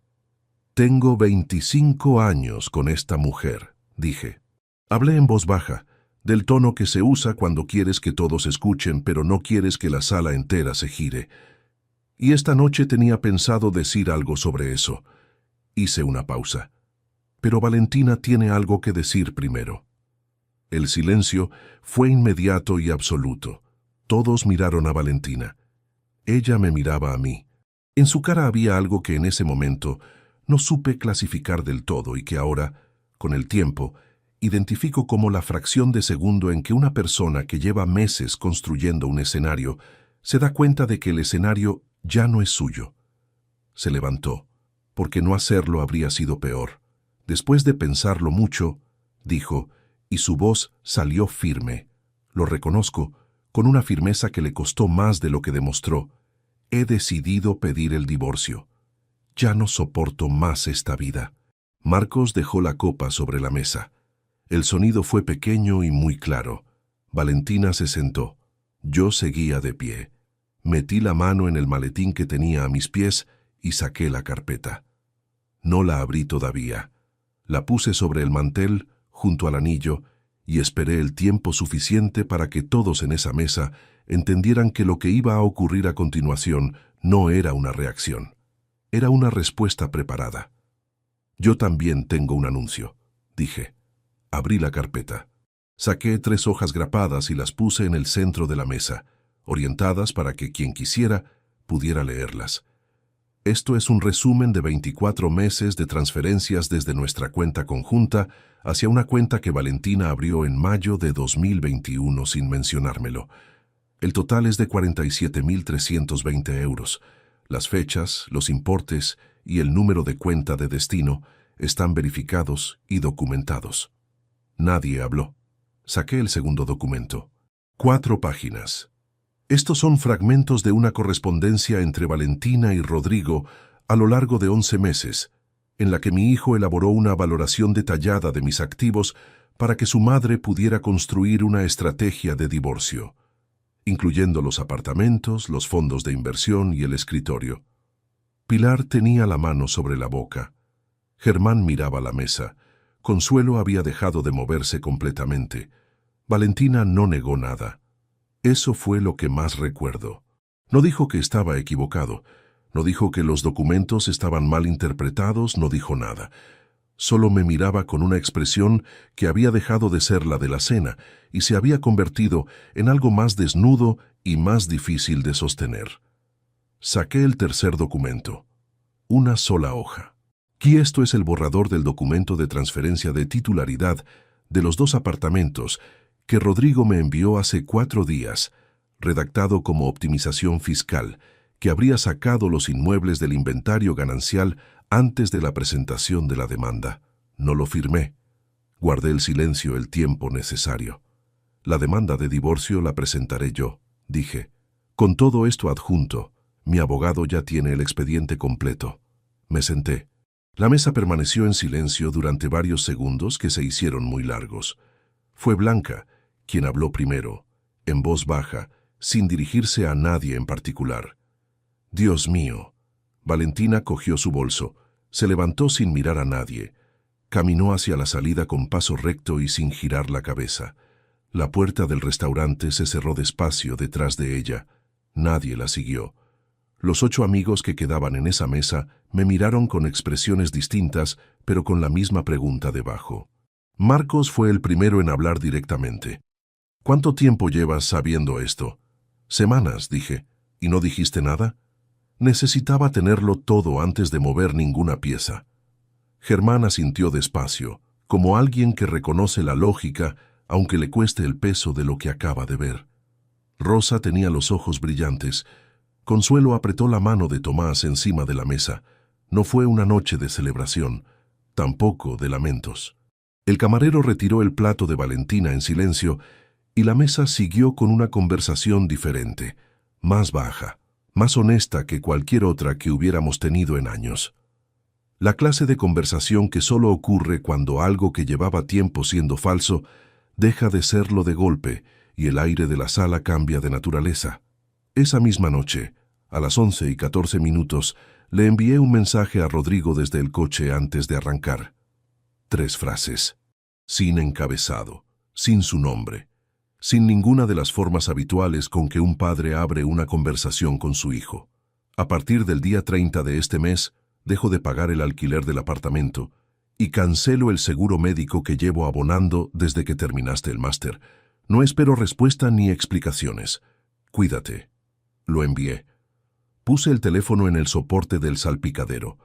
Tengo 25 años con esta mujer, dije. Hablé en voz baja, del tono que se usa cuando quieres que todos escuchen, pero no quieres que la sala entera se gire. Y esta noche tenía pensado decir algo sobre eso. Hice una pausa. Pero Valentina tiene algo que decir primero. El silencio fue inmediato y absoluto. Todos miraron a Valentina. Ella me miraba a mí. En su cara había algo que en ese momento no supe clasificar del todo y que ahora, con el tiempo, identifico como la fracción de segundo en que una persona que lleva meses construyendo un escenario se da cuenta de que el escenario ya no es suyo. Se levantó, porque no hacerlo habría sido peor. Después de pensarlo mucho, dijo, y su voz salió firme. Lo reconozco, con una firmeza que le costó más de lo que demostró. He decidido pedir el divorcio. Ya no soporto más esta vida. Marcos dejó la copa sobre la mesa. El sonido fue pequeño y muy claro. Valentina se sentó. Yo seguía de pie. Metí la mano en el maletín que tenía a mis pies y saqué la carpeta. No la abrí todavía. La puse sobre el mantel, junto al anillo, y esperé el tiempo suficiente para que todos en esa mesa entendieran que lo que iba a ocurrir a continuación no era una reacción. Era una respuesta preparada. Yo también tengo un anuncio, dije. Abrí la carpeta. Saqué 3 hojas grapadas y las puse en el centro de la mesa, orientadas para que quien quisiera pudiera leerlas. Esto es un resumen de 24 meses de transferencias desde nuestra cuenta conjunta hacia una cuenta que Valentina abrió en mayo de 2021 sin mencionármelo. El total es de 47.320 euros. Las fechas, los importes y el número de cuenta de destino están verificados y documentados. Nadie habló. Saqué el segundo documento. 4 páginas. Estos son fragmentos de una correspondencia entre Valentina y Rodrigo a lo largo de 11 meses, en la que mi hijo elaboró una valoración detallada de mis activos para que su madre pudiera construir una estrategia de divorcio, incluyendo los apartamentos, los fondos de inversión y el escritorio. Pilar tenía la mano sobre la boca. Germán miraba la mesa. Consuelo había dejado de moverse completamente. Valentina no negó nada. Eso fue lo que más recuerdo. No dijo que estaba equivocado. No dijo que los documentos estaban mal interpretados, no dijo nada. Solo me miraba con una expresión que había dejado de ser la de la cena y se había convertido en algo más desnudo y más difícil de sostener. Saqué el tercer documento. Una sola hoja. Aquí esto es el borrador del documento de transferencia de titularidad de los 2 apartamentos que Rodrigo me envió hace 4 días, redactado como optimización fiscal, que habría sacado los inmuebles del inventario ganancial antes de la presentación de la demanda. No lo firmé. Guardé el silencio el tiempo necesario. La demanda de divorcio la presentaré yo, dije. Con todo esto adjunto, mi abogado ya tiene el expediente completo. Me senté. La mesa permaneció en silencio durante varios segundos que se hicieron muy largos. Fue Blanca quien habló primero, en voz baja, sin dirigirse a nadie en particular. Dios mío. Valentina cogió su bolso, se levantó sin mirar a nadie, caminó hacia la salida con paso recto y sin girar la cabeza. La puerta del restaurante se cerró despacio detrás de ella. Nadie la siguió. Los 8 amigos que quedaban en esa mesa me miraron con expresiones distintas, pero con la misma pregunta debajo. Marcos fue el primero en hablar directamente. ¿Cuánto tiempo llevas sabiendo esto? Semanas, dije. ¿Y no dijiste nada? Necesitaba tenerlo todo antes de mover ninguna pieza. Germán asintió despacio, como alguien que reconoce la lógica, aunque le cueste el peso de lo que acaba de ver. Rosa tenía los ojos brillantes. Consuelo apretó la mano de Tomás encima de la mesa. No fue una noche de celebración, tampoco de lamentos. El camarero retiró el plato de Valentina en silencio y la mesa siguió con una conversación diferente, más baja, más honesta que cualquier otra que hubiéramos tenido en años. La clase de conversación que solo ocurre cuando algo que llevaba tiempo siendo falso deja de serlo de golpe y el aire de la sala cambia de naturaleza. Esa misma noche, a las 11:14, le envié un mensaje a Rodrigo desde el coche antes de arrancar. 3 frases, sin encabezado, sin su nombre, sin ninguna de las formas habituales con que un padre abre una conversación con su hijo. A partir del día 30 de este mes, dejo de pagar el alquiler del apartamento y cancelo el seguro médico que llevo abonando desde que terminaste el máster. No espero respuesta ni explicaciones. Cuídate. Lo envié. Puse el teléfono en el soporte del salpicadero.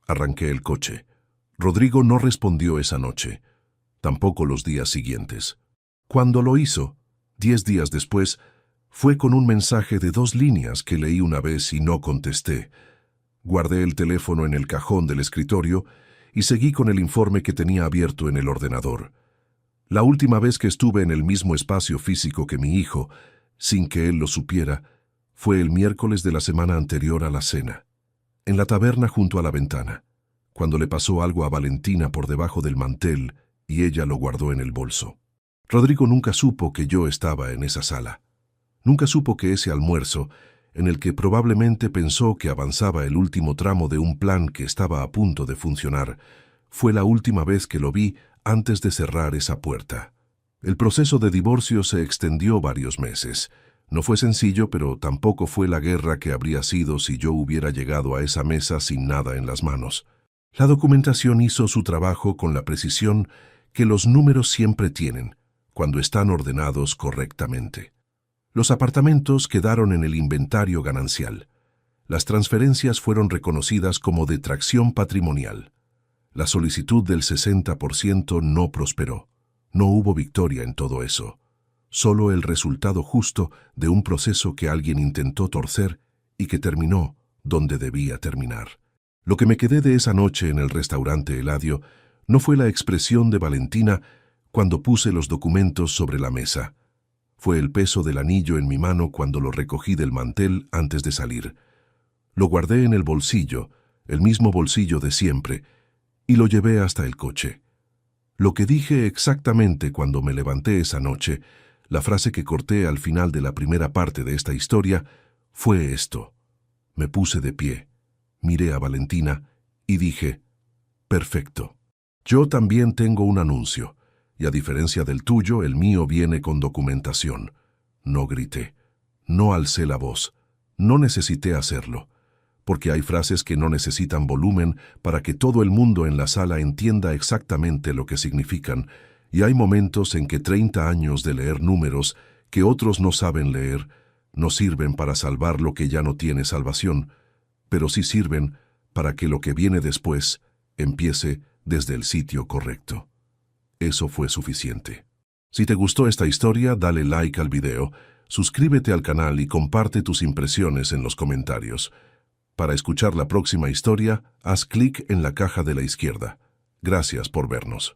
Arranqué el coche. Rodrigo no respondió esa noche, tampoco los días siguientes. Cuando lo hizo, 10 días después, fue con un mensaje de 2 líneas que leí una vez y no contesté. Guardé el teléfono en el cajón del escritorio y seguí con el informe que tenía abierto en el ordenador. La última vez que estuve en el mismo espacio físico que mi hijo, sin que él lo supiera, fue el miércoles de la semana anterior a la cena, en la taberna junto a la ventana, cuando le pasó algo a Valentina por debajo del mantel y ella lo guardó en el bolso. Rodrigo nunca supo que yo estaba en esa sala. Nunca supo que ese almuerzo, en el que probablemente pensó que avanzaba el último tramo de un plan que estaba a punto de funcionar, fue la última vez que lo vi antes de cerrar esa puerta. El proceso de divorcio se extendió varios meses. No fue sencillo, pero tampoco fue la guerra que habría sido si yo hubiera llegado a esa mesa sin nada en las manos. La documentación hizo su trabajo con la precisión que los números siempre tienen, cuando están ordenados correctamente. Los apartamentos quedaron en el inventario ganancial. Las transferencias fueron reconocidas como detracción patrimonial. La solicitud del 60% no prosperó. No hubo victoria en todo eso. Solo el resultado justo de un proceso que alguien intentó torcer y que terminó donde debía terminar. Lo que me quedé de esa noche en el restaurante Eladio no fue la expresión de Valentina cuando puse los documentos sobre la mesa. Fue el peso del anillo en mi mano cuando lo recogí del mantel antes de salir. Lo guardé en el bolsillo, el mismo bolsillo de siempre, y lo llevé hasta el coche. Lo que dije exactamente cuando me levanté esa noche, la frase que corté al final de la primera parte de esta historia, fue esto. Me puse de pie, miré a Valentina y dije, perfecto. Yo también tengo un anuncio, y a diferencia del tuyo, el mío viene con documentación. No grité, no alcé la voz, no necesité hacerlo, porque hay frases que no necesitan volumen para que todo el mundo en la sala entienda exactamente lo que significan, y hay momentos en que 30 años de leer números que otros no saben leer no sirven para salvar lo que ya no tiene salvación, pero sí sirven para que lo que viene después empiece desde el sitio correcto. Eso fue suficiente. Si te gustó esta historia, dale like al video, suscríbete al canal y comparte tus impresiones en los comentarios. Para escuchar la próxima historia, haz clic en la caja de la izquierda. Gracias por vernos.